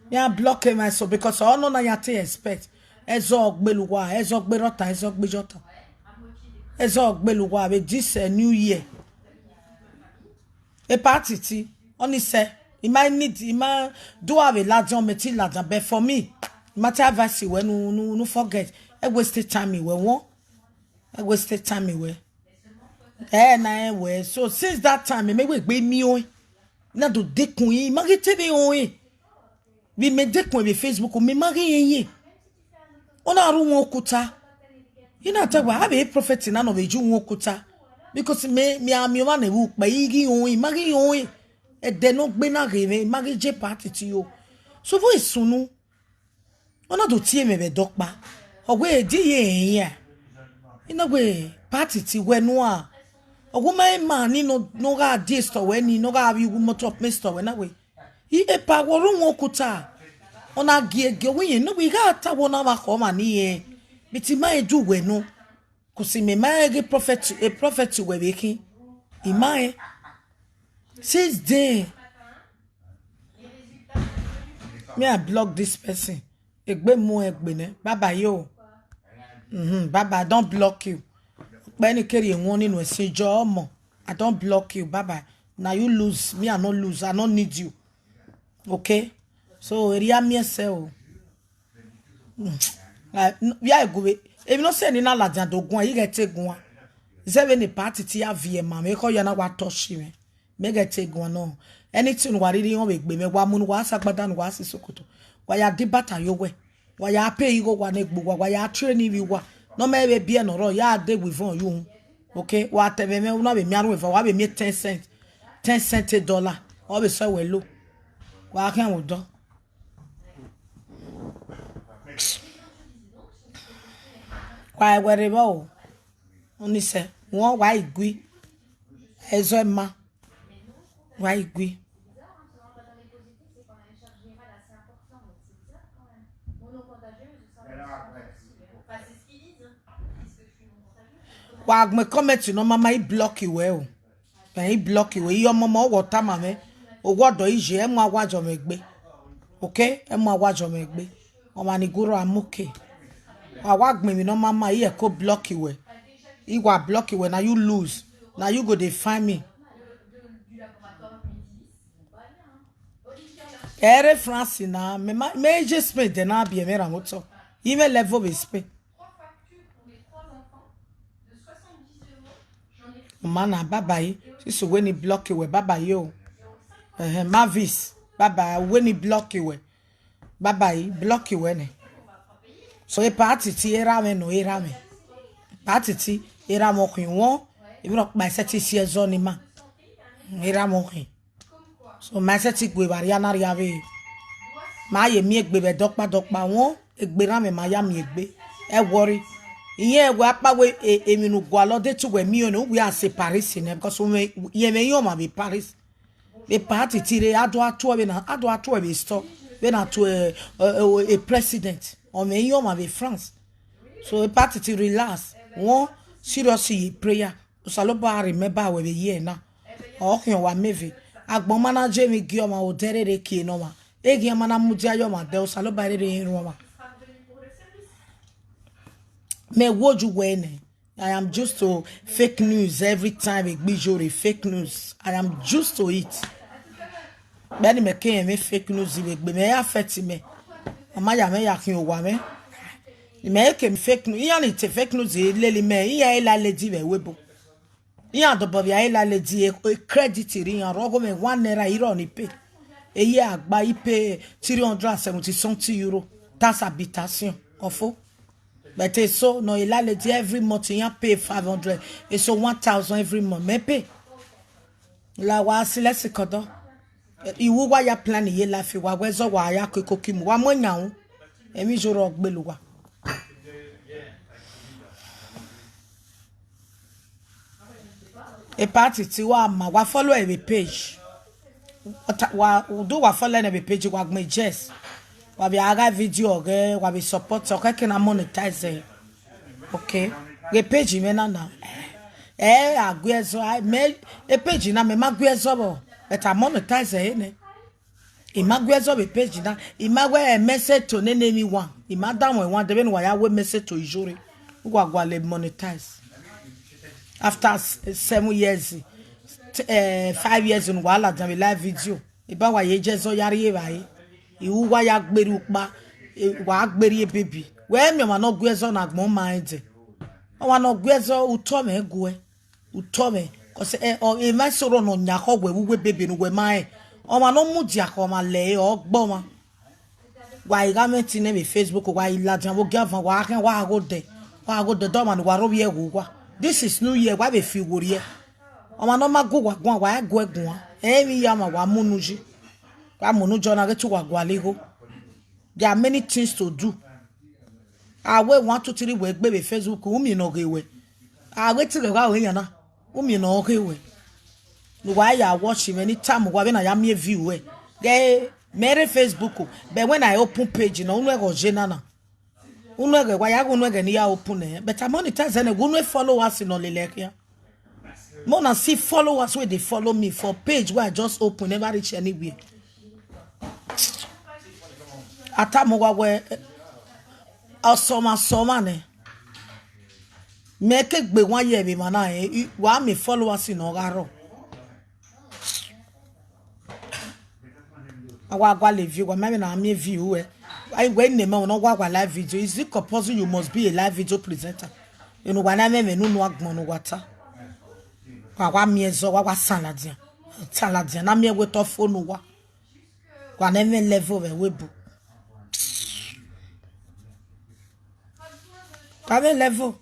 [SPEAKER 1] Yeah, block him myself because all no na yate expect. Ezo ogbeluwa, ezo ogberota, ezo ogbejota. Ezo ogbeluwa be this new year. E party ti only say he might need he might do have a large on meti large but for me matter advice we no forget. I wasted time we won. I wasted time we. Na we so since that time me we gbe mi o. Na do dekun yi magete be o. We me dekun be Facebook me magi yin. Ona ru won okuta. You know talk about have a prophet na no be ju won okuta because me am you na wu pa igi o magi o. E de no gbe na re magi je party ti o. So vo isunu. Ona do tie me be dokpa. Ogwe di ye yin. Ina we party ti we no a. Ogwo ma ni no ga di store we ni no ga bi motor me store we na we. I e pa woru won okuta. Ona giege we yin no we ga ta wona ma ko ma ni ye. Biti ma eju we no. Kusi me ma ge prophet we be kin. Imae. Since then, me I block this person. Egbe mo egbe ne. Baba yo. Baba, I don't block you. When you carry one in say jomo, I don't block you. Baba. Now you lose. Me I not lose. I don't need you. Okay? So area me say yeah go. If not say ni na la jan do gun, you get take gun. Is there any party ti ya vie ma me ko ya na wa touch me. Me get take gun no. Anything wa riri won we gbe me wa mu wa sagbada no wa sisokoto. Wa ya debata yo we. Wa ya pay you go wa na egbo wa ya train you wa. No me be bia no ro ya dey with on you. Okay? Wa tebe me una be mi aro we wa be me 10 cents. 10 cents $. Wa be so we low. Wa kan wo do. Why whatever o. Oni se won wa igui. Ezo ma. Wa igui. Wa me comment no mama I block you well. I block you. Your mama water mama. O wodo ije e mo awajo megbe. Okay? E mo awajo megbe. O ma ni guru amuke. Awagme mi no mama here ko block you. He wa block you now you lose. Now you go dey find me. Ere France na me just spend de na bi me ramoto. Even level be spend. Mana baba yi so when he block you baba yo. Mavis baba when he block you. Baba yi block you ne. So e party ti era me no era me. Party ti era mo kun won. E bi my set si zone ma. Era mo kun. So my set gbe bari na ria we. Ma ye mi egbe be dokpa won egbe ra me ma ya mi egbe. E worry. Iye we apa we emi nu gwa lo de tu we mi o no we are Paris ne because we ye me yo ma be Paris. a party tire ado ato be stop when to a president or me yom of France. So a party to relax. One seriously prayer. Usaloba remember we be here now. Okay, wa mevi. Agbon manager me gioma o dere de ki no ma. Egi mana mudia yoma de usaloba re de Roma. Me woju wene. I am used to fake news every time it be fake news. I am used to it. Beni me ke me fake news we gbe me affect me. Mama ya me yakin o wa me. Me ke fake news. Yan it fake news lele me. Iya ila ledi we webo. Yan do bobia ila ledi credit ri yan rogo me 1 naira iro ni pay. Eye agba ipe 370 something euro. That's habitation. Ofo. But it's so no ila ledi every month yan pay 500. It's so 1,000 every month. Me pay. La wa silesi kodo. Iwu wa ya plan ye la fi wa wezo wa ya kokimu wa mo nyawo emi joro ogbeluwa e party ti wa ma wa follow e page wa do wa follow e page wa gbe Jess wa bi aga video ge wa bi support o keke na monetize okay the page me na agwezo me e page na me magwezo bo but I monetize it. Imagwezo be page na imagwe message to name one. Imadam we want the ben why we message to ijori. Ugwa le monetize. After 7 years 5 years in wala jam live video. Iba wa ye jezo yari e bai. Iwu wa ya gberu pa wa agberi baby. We me ma no gwezo na gbon mind. O wa no gwezo utome gwe. Utome cause e ma soro no nyako we baby no we mai o ma no mudi akoma le o gbo ma wa iga meti ne be Facebook wa ilajan wo gavan wa kan wa go de do man wa ro bi egu kwa this is new year wa be fi wori e o ma no ma go wa gun wa go egun e mi ya ma wa munuji wa munujo na get wa gwa lego there are many things to do awe 1 2 3 we gbe be Facebook umi no ge we awe ti ge wa we yan na umi no okay we no why ya watch him anytime we na ya me view we get mere Facebook but when I open page no unu go jenana unu go why ya go unu go ni ya open eh but I monetize and unu follow us no lele ya more na see followers where they follow me for page where I just open never reach anywhere atamo wa we asoma ne make gbe wan ye mi mana wa me followers in ogaro agwa le view wa me na me view I when name no gwa live video is it compulsory you must be a live video presenter you know wana me no agbon no wata wa me ezo wa saladia na me we to phone wa na me level we webu ka me level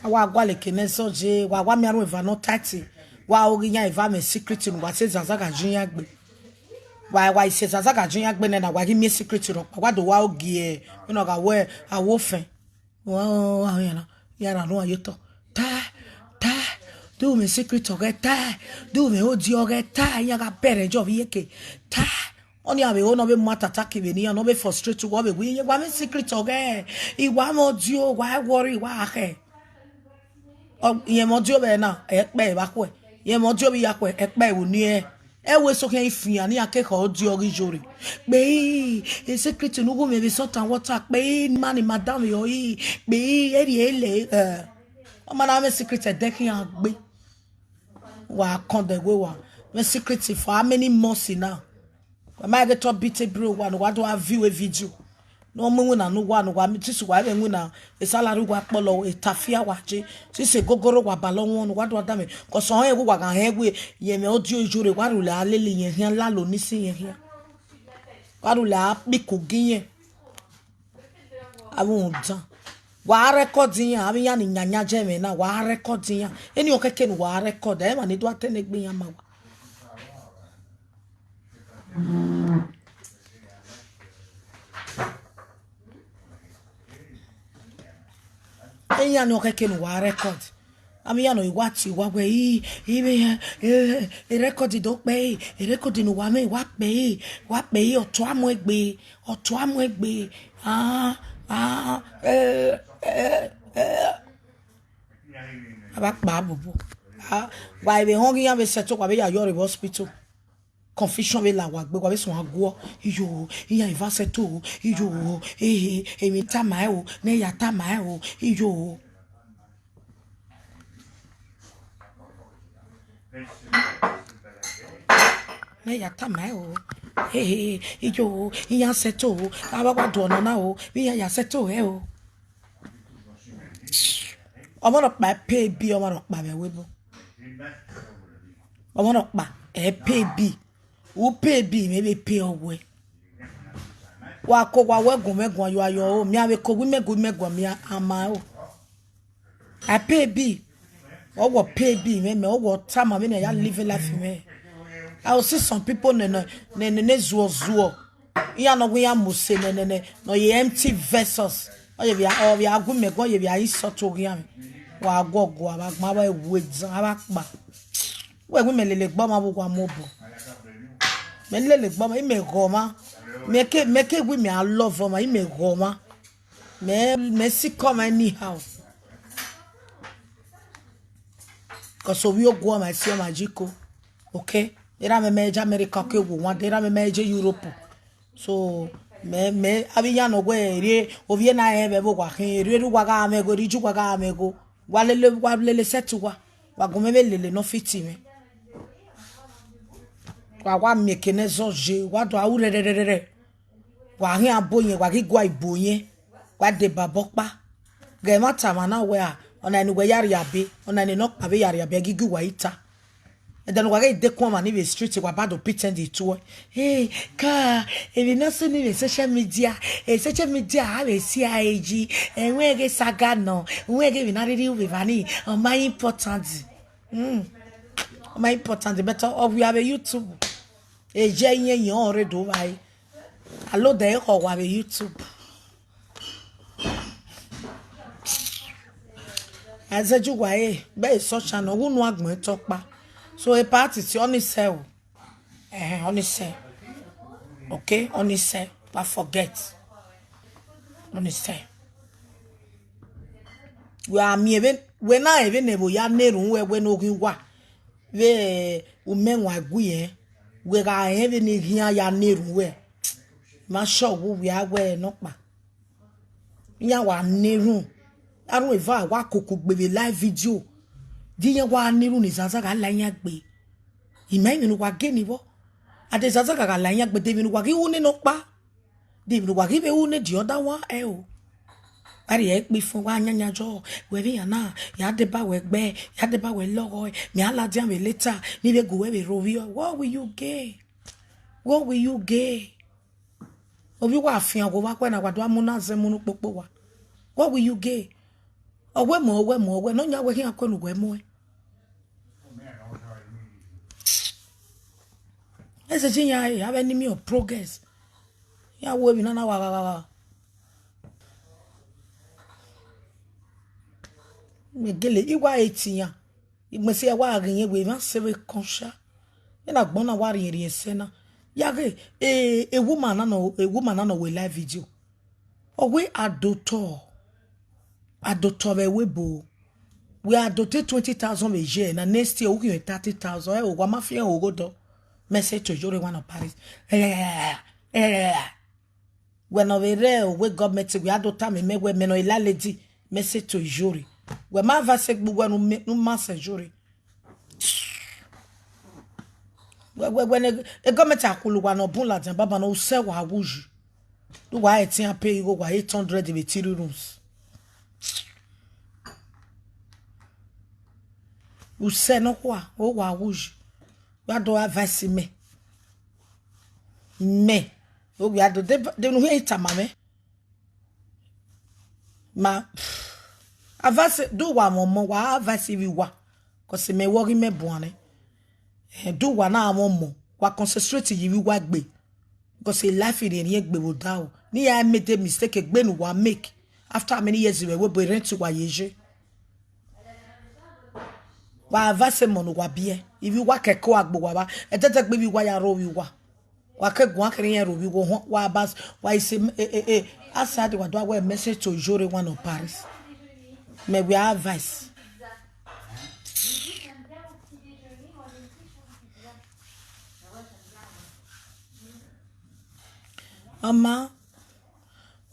[SPEAKER 1] wa gwale keneso je wa mi aru eva no 30 wa oginya eva me secret no wa se zazaga jinya gbe wa se zazaga jinya gbe na wa gi me secret ro wa do wa ogie no ga we awofen wa yana no ayoto ta do me secret oge ta do me odi oge ta ya ga bere jo bi yeke ta oni abe o no be matata ki be ni no be frustrate wo be we wa me secret oge iwa mo di o wa worry wa he ye mojo be na epe ba ko ye mojo bi ya ko epe wo ni e we so kan ifin ani akeko odi ori jore pe e secret no go me be salt and water pe man madam yo yi pe eri ele o ma na me secret e dekin agbe wa kon de we wa me secret for how many months now ma get to beat bro one wa do view a video no mu na no wa mi tisu wa be na e salary wa polo e tafia wa je si se gogoro wa balon won wa do da me ko so he wa kan he we ye me audio ijore wa ru la lele yen hian la lo ni si yen hian wa ru la bi ko giyen awon dan wa record yen abi yan ni nyanya je me na wa record yen eni o keke ni wa record e ma ni do atene gbe yan ma wa enya no keke no wa record Ami ya no iwati wa we ibe e record do pe e record no wa me wa pe oto amegbe aba pa bobo wa ibe hon ya be settle kwa be ya your hospital confusion be la wa gbe kwa be so agwo iyo iya iva settle iyo emi tama o ne ya tama o iyo ne ya tama o iyo iya settle aba kwa do na o iya ya settle o omo no pa pay bi omo no pa be webo omo no pa e pay bi wo pay bi me be pay owe wa ko wa wegun megun ayo o mi ave ko megun mi ama o I pay bi owo pay bi me owo time me na ya live life me I will see some people ne zuo ya no we ya muse ne no ye empty vessels o ye bia agu megun ye bia isoto ya me wa gogo abagma ba ewu exam abakpa we gbe melele gbo ma bo kwa mobo melele gbo ma ime goma make we me I love ma ime goma me si come anyhow cause we go ma si ma jiko okay era me meja America ke wo wan era me meja Europe so me abi ya no gwe ri ovie na ebe bo kwa kin ri ru kwa ga me go ri ju kwa ga me go wa lele setu wa go me lele no fiti me wa meke ne zoje wa do awurerere wa hin aboyen wa gigwa iboyen wa de babokpa ge mata mana we a ona ni we yari abe ona ni no abe yari abe gigu wa ita and then wa ge de kwa mani be street wa bad pretend it to hey ka e be no so ni social media ha be CIG e we ge saga no we ge be na really we vani my important my important better of we have a YouTube e je yen yan ore do bai allo de ko wa be YouTube azeju wa be so channel wonu agbon topa so a party ti oni sell oni sell okay oni sell but forget oni sell we are me even we na even nebo ya nerun we no kin wa we umenwa aguye we ga even ni hian ya nerun we ma sure we are we no pa yan wa nerun arun eva wa koko gbe live video diyan wa nerun ni zaza ga la yan gbe imeni nu wa geni bo ade zaza ga la yan gbe de mi nu wa ki wu ni no pa de mi nu wa ki be wu ni the other one o ari e pe fun wa nyanya jo we bi yana ya de ba we gbe ya de ba we logo mi ala dia me later ni be go we be rovio what will you get obi wa afian go wa pe na kwado amuna ze munu popo wa what will you get owe mo no nya we hin akwenu go emo ese jinya have enemy of progress ya we bi na wa megele iwa etiyan igbese ya wa rin we ma sebe konsha ina gbona wa rin ese na yage a woman na we live video owe adotor be webo we adote 20,000 a year na next year we give 30,000 o wa mafia o godo message to jore one of Paris when over there we government we adota me we no ilaledi message to jore we ma va se gbugbo no message jore when a government akulu wa no bun la jan baba no se wa wuju do wa etin pay go wa 800 be 3 rooms u se no kwa o wa wuju wa do advice me o we ado de no hate mame ma advice do wa momo wa advice we wa cause me worry me buane do wa na momo wa concentrate yi we wa gbe because life in here gbe wo da o ni ya made mistake gbe nu wa make after many years we bo rent wa yeje Wa avase mono wa bie. If you wa keko agbo wa ba. Etete baby wa ya ro wi wa. Wa ke gun akere yen ro wi wo ho wa bas wa ise asade wa do a message to Jore one of Paris. Mais we have advice. Mama,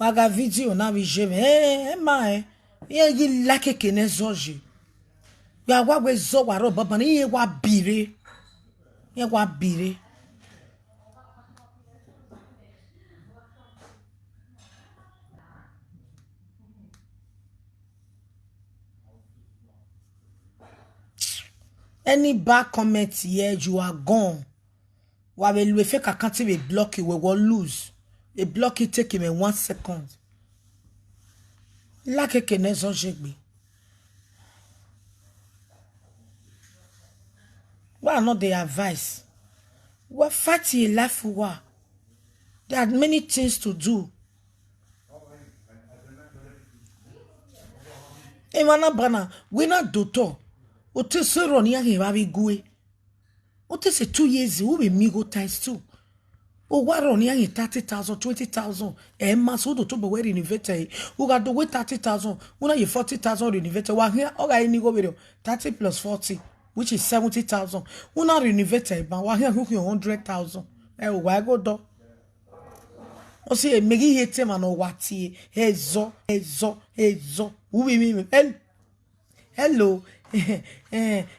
[SPEAKER 1] waga video na vi jeme. Ma ye yi like kene zoji. Ya wa we zo wa ro baba ni ye wa bire. Ye wa bire. Any bad comment here, you are gone. Wa we lui fait quand il block, we will lose. A block it take him in 1 second. La que kenezo jegbe. Why not the advice? What fight your life for what? There are many things to do. Emana bana, we not doctor. Ote se roni ya he babi gwe. Ote se 2 years we be migo times 2. O wa roni ya 30,000, 20,000. Emma so do to be we renovated. We got to wait 30,000. Una ye 40,000 renovated. Wa here oga any go video 30 plus 40, which is 70,000. Una renovated, but wa here who 100,000. Wa go do. O see megi hete man o wati. Ezo. Who be me? Hello.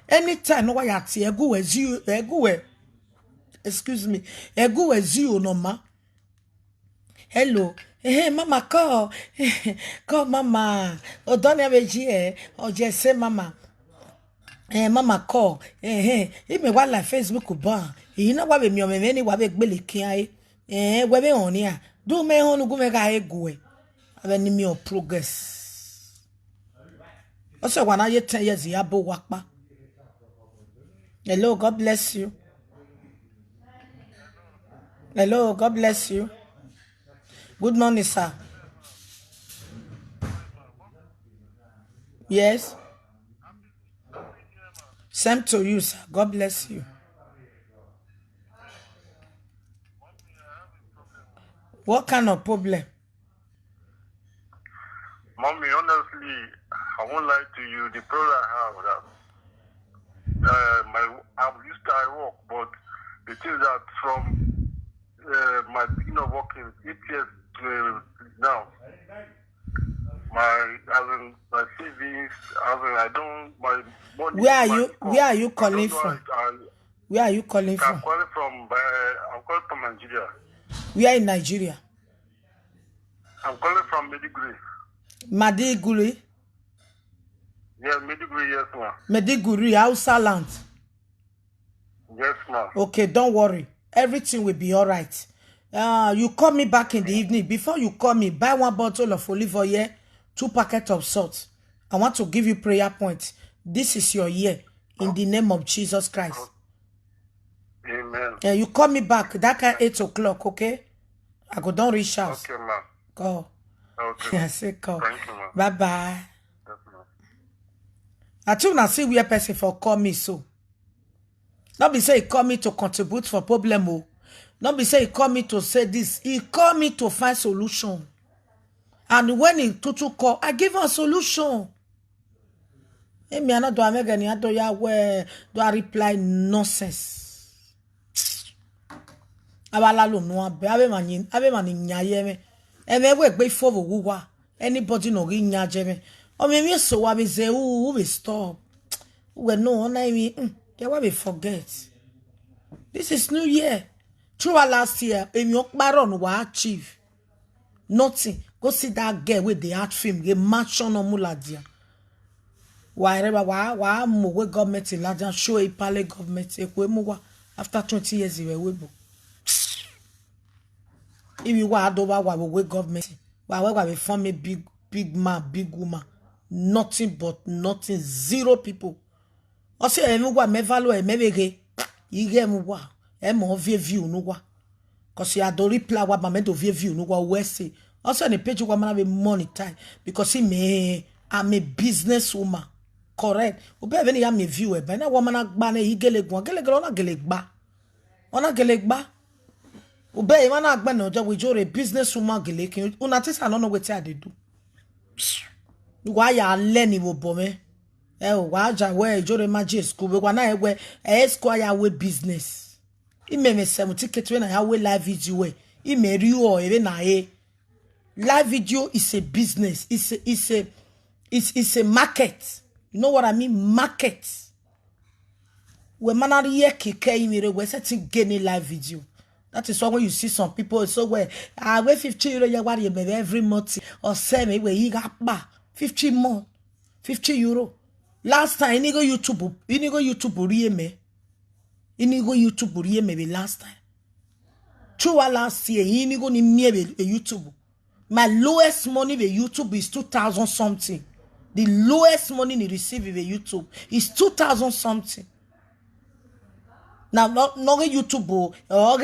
[SPEAKER 1] Anytime no why at ego as you excuse me, ego as you no ma. Hello. Mama call. Call mama. O don't have a or just say mama. Mama call. He me what like Facebook ba. You know what me many wa be gbele kian we be on here. Do me honu go me ga ego e. Ave me progress. Also, when I 10 years, yabo wakpa. Hello, God bless you. Hello, God bless you. Good morning, sir. Yes. Same to you, sir. God bless you. What kind of problem?
[SPEAKER 2] Mommy, honestly, I won't lie to you. The problem I have that I'm used to I work, but the thing is that from my beginning of working 8 years to now, my savings, I don't my money.
[SPEAKER 1] Where are you calling from? Where are you calling from?
[SPEAKER 2] I'm calling from Nigeria.
[SPEAKER 1] We are in Nigeria.
[SPEAKER 2] I'm calling from Mediguri.
[SPEAKER 1] Madiguri.
[SPEAKER 2] Yeah, Mediguri, yes, ma'am.
[SPEAKER 1] Mediguri, Hausa land.
[SPEAKER 2] Yes, ma'am.
[SPEAKER 1] Okay, don't worry. Everything will be all right. You call me back in the evening. Before you call me, buy 1 bottle of olive oil, 2 packets of salt. I want to give you prayer points. This is your year in the name of Jesus Christ.
[SPEAKER 2] Amen.
[SPEAKER 1] You call me back. That at 8 o'clock, okay? I go down reach house.
[SPEAKER 2] Okay, ma'am.
[SPEAKER 1] Call.
[SPEAKER 2] Okay.
[SPEAKER 1] I say call.
[SPEAKER 2] Thank you, ma'am.
[SPEAKER 1] Bye-bye.
[SPEAKER 2] Yes, ma'am.
[SPEAKER 1] I told you see where person for call me so. Not be say he call me to contribute for problem. Oh. Not be say he call me to say this. He call me to find solution. And when he to call, I give a solution. Hey, me not do I make any do ya where do I reply nonsense. Abala lo no abe mani nyaye me. Eme we gbe for wo anybody no ri nyaje me. O me so wa be say who be stop. We no na me they will forget. This is new year. Through last year, if you baron wa achieve nothing. Go see that girl with the art film. The mansion on Muladia. Whatever wa mo we government in Lajan show a pale government after 20 years you were able. If you were over we government, we form a big man, big woman. Nothing but nothing. 0 people. Also, everyone me value e mebege. Ige muwa. E mo view no wa. Cause you had reply what my to view no wa we say. Also, the page woman have money time because I'm a business woman. correct. Obe veni ya me view e ba na woman agba na igele gwan ona gele gba. Ona gele gba. Obe e mana agba na ojo we jore business woman gele kin una tisa no know wetin I dey do. Why ya learn wo bome? Wa ja we jore maji school we na ewe school ya we business. Ime me 70 ketwe na ya we live video we. Ime ri o ere na e. Live video is a business. It's a market. You know what I mean? Market. We manari ye kike imire we setting gain live video. That is why when you see some people so where I weigh 50 euro ya wari maybe every month or same we you got 50 more 50 euro. Last time you go YouTube riye me. You go YouTube riye me last time. True last year you go ni me YouTube. My lowest money with YouTube is 2,000 something. The lowest money you receive with YouTube is 2,000 something. Now, not YouTube or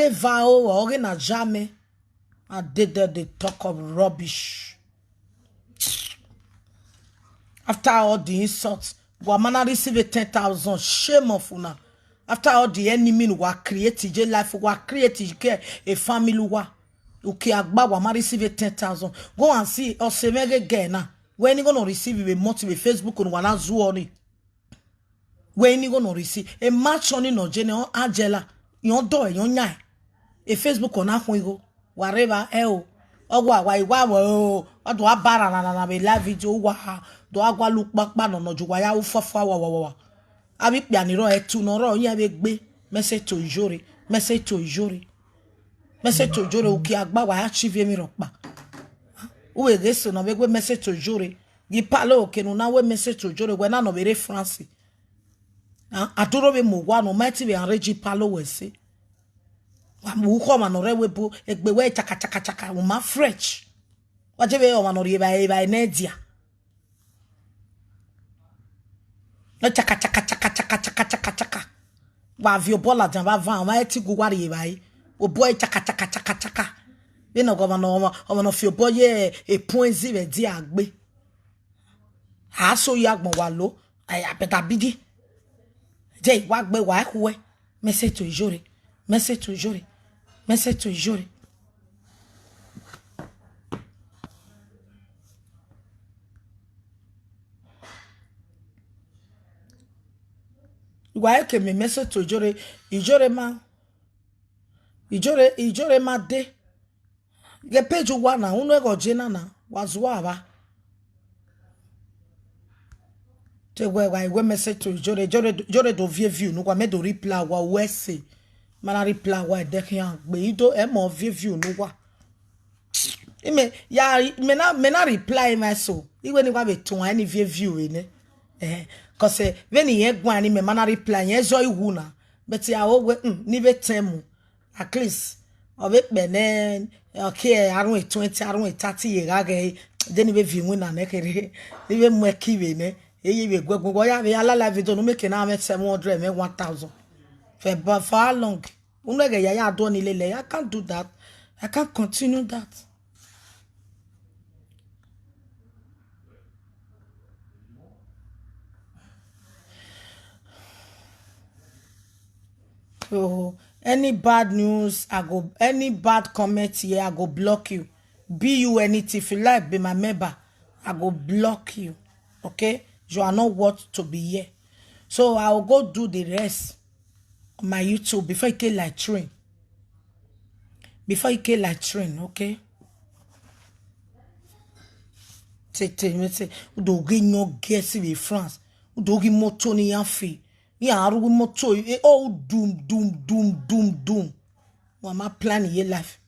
[SPEAKER 1] Vao or Najame. I did that, they talk of rubbish. After all the insults, Wamana receive 10,000. Shame of una. After all the enemy were created, your life were created, a family were. Okay, Agba Wama receive 10,000. Go and see Osemege Gena. When you gonna receive a motive Facebook on Wana Zuoni. When you gonna receive a match on in General Angela, your door, your nyai. A Facebook on Ahuigo, whatever, what do I barana be live video? Do I go look back ban on Juwaya Ufa? I be pianiro et to no, ya be message to jury, message to jury. Message to jury uki agba wa achieve mi rokpa. Uwe geso no be message to jury. Di palo ke no na we message to jury we na no be France. Adoro be mo wa no mighty be arrange palo we se. Wa mu ko ma no re we bo egbe we chaka ma French. Wa je be o ma no re ba Nigeria. No chaka. Wa vi obola jan ba van wa ti go wa re ba yi. O boy chaka. You know, governor, of your boy, a point zero, dear agbe. I saw yagmo wallow, I better biddy. Jay, wag be wag way. Message to jury. Message to jury. Message to jury. Why can me message to jury? Ijore ma de. Ge page wana unu ego jena na wazwa ba. Te we message to Ijore do view no kwa me do reply wa wese. Mana reply wa de kan gbe ido e mo view no wa. Ime ya me na reply my so. Iwe ni kwa be tun ani view we ne. Cause when ye gwan ni me mana reply ye zo iwu na. But ya o we ni be temu. At least of it benen okay arun 20 arun 30 ye gage then be view na nekere even mo kiwe ne eye be gbogbogbo ya be ala live video no make na me 700 me 1000 for how long unege ya do ni lele I can't do that. I can't continue that. So any bad news, any bad comment here, I go block you. Be you anything. If you like, be my member, I go block you. Okay? You are not worth to be here. So I will go do the rest on my YouTube before you get like train. Okay? Say, do get no guess in France. Do get moto ni yanfi. Ya aru moto oh doom. Wa ma plan your life.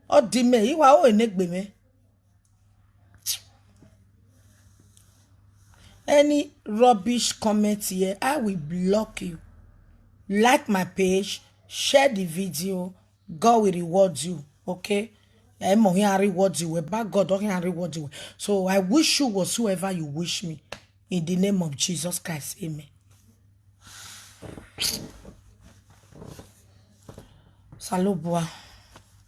[SPEAKER 1] O di me, you wa o enegbe me. Any rubbish comment here, I will block you. Like my page, share the video. God will reward you. Okay? Emo he reward you. But God don't reward you. So I wish you whatsoever you wish me. In the name of Jesus Christ. Amen. Salubwa.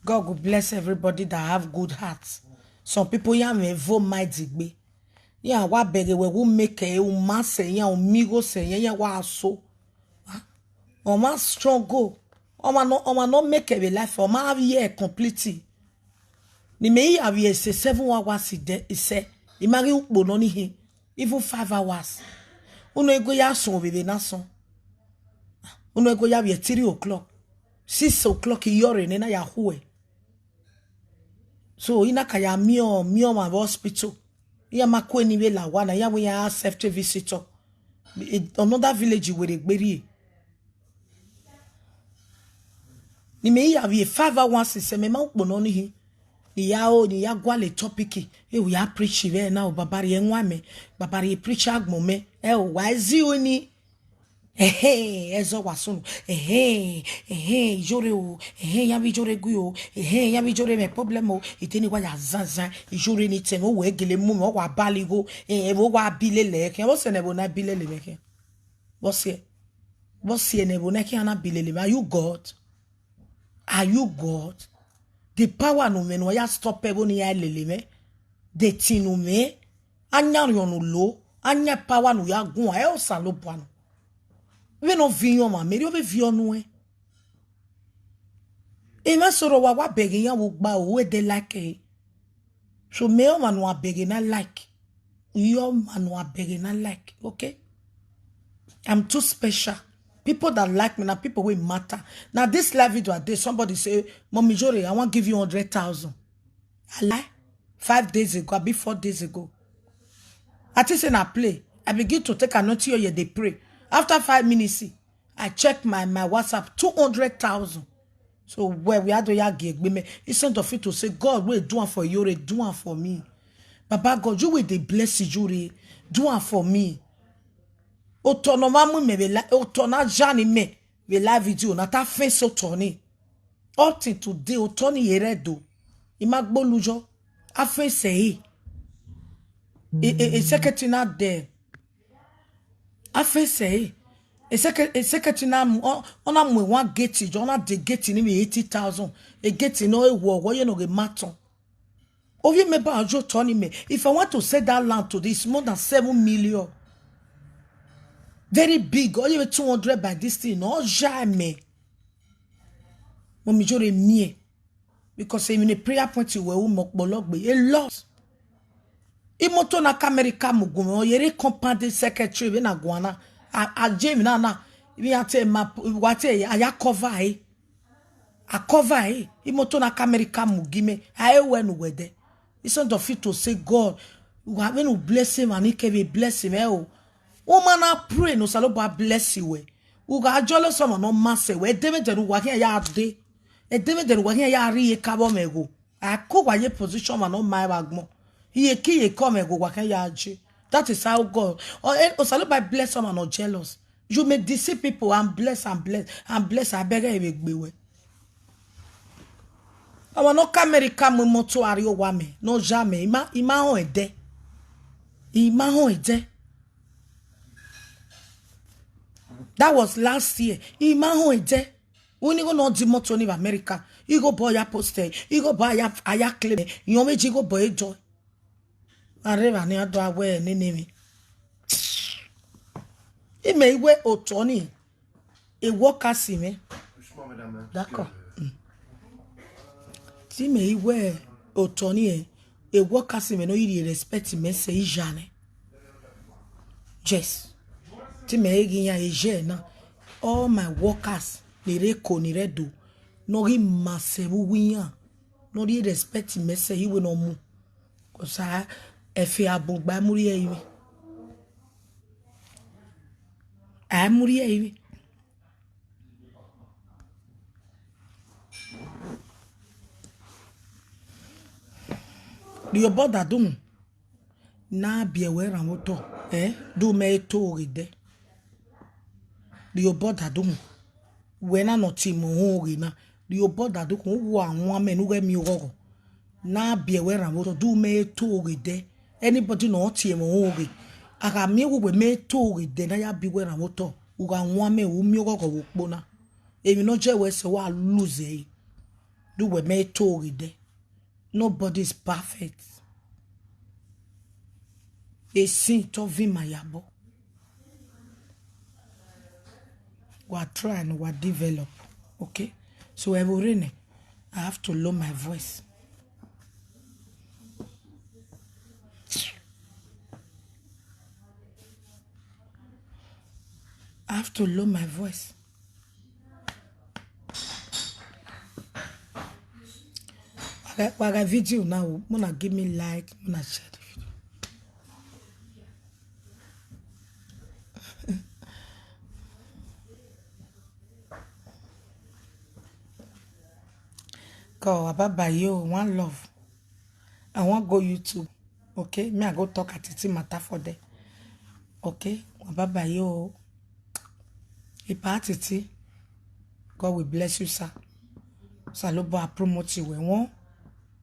[SPEAKER 1] God will bless everybody that have good hearts. Some people here may vote my digbe. ya wa bege we wu make e u ma se ya o migo se ya wa so o ma struggle o ma no make a life o ma have year complete ni me ya we say 7 hours ise imari ukpo no ni he even 5 hours uno ego ya so bebe na so uno ego ya we 3 o'clock 6 o'clock yore na ya huwe so ina ka ya mio ma hospital ya makwe ni we la wana ya we ya safety visitor another village where gberi ni me ya we 5 hours se me ma ukpo no ni he ni ya gwale topic e we ya preach we na o babari enwa me babari preach agmo me e o wazi oni ezo wasunu jore o ya bi jore gu o ya bi jore me problem o iteni wa ya zanzan jore ni tem o we gele mu o wa baligo wo wa bilele ke wo se ne bo na bilele me ke wo se ne bo na ke na bilele are you God the power no me no ya stop ebo ni ya lele me de tinu me anya rionu lo anya power no ya gun e o salo banu we no vion ma me ri o be vion no e ma soro wa begi yan wo gba o we de like so me o ma no abegi na like yo ma no abegi na like okay I'm too special. People that like me now, people will matter. Now this live video a day, somebody say, Mommy Jore, I want to give you 100,000. I lie. 5 days ago, I be 4 days ago. I think in a play, I begin to take a note here, they pray. After 5 minutes, I check my WhatsApp, 200,000. So where we had to give me, instead of it to say, God, will do it for you, do it for me. Baba God, you will they bless you, do it for me. Autonoma mu me be otona jani me we live video na ta face otoni up till today otoni yeredo imagbolujo afese e secretary na there afese e secretary na ona mu one gate jo na de gate ni 80,000 e gate no ewo you no ge maton ovi me ba ajo toni me if I want to sell that land to this more than 7 million. Very big, or even 200 by this thing, no jamais. Mommy Jore me. Because in a prayer point you will mock bologbe a lot. Imoto na America mugumo, yere company secretary in Aguana. A Jim Nana, we are telling my what I cover I cover Imoto na America mugime, I went with it. It's not of it to say God, we are going to bless him and he can be bless him. Woman, I pray no saloba bless you. Uga jolo sama no masse we David de wakia ya de. E David de wakia ya ri kabo mego. Ako wa ye position ma no my bagmo. He ki ye come go wakia ya je. That is how God. Or saloba bless someone no jealous. You may deceive people and bless. I beg you be. I want no America mu moto ari o wa me. No jamais. Ima ho ede. Ima ho ede. That was last year. Imaho ide. Uni go no di moto ni America. You go buy ya poster. You go buy ya claim. You me go buy joy. Areva ni ado awe ni nemi. Ime iwe otoni. E worker si me. D'accord. Si me iwe otoni e worker si me no you respect me say jane. Yes. All my workers ni reko ni redo no ri masebu wiyan no ri respect me say you no mu ko sa e fi abugba muri eyi amuri eyi the border dum na biewe ran moto do me to ride the border dum when I not him na the border do wo awon amenu we mi ogo na biewe ran moto do me to ride anybody not him ogo aka mi we me to ride na ya biwe ran moto uga awon ame wo mi ogo wo pona emi no je we se wa lose do we me to ride. Nobody is perfect. a sin to vima yabo. We are trying, we are develop. Okay? So I have to lower my voice. I have to lower my voice. Waga video now, Mona give me like, Mona share the video. Go, bye yo, one love. I want go YouTube. Okay, me I go talk at it matter for them. Okay, bye yo. Ipatiti. God will bless you, sir. Salobo promote you when one.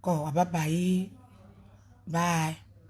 [SPEAKER 1] Go, bye. Bye.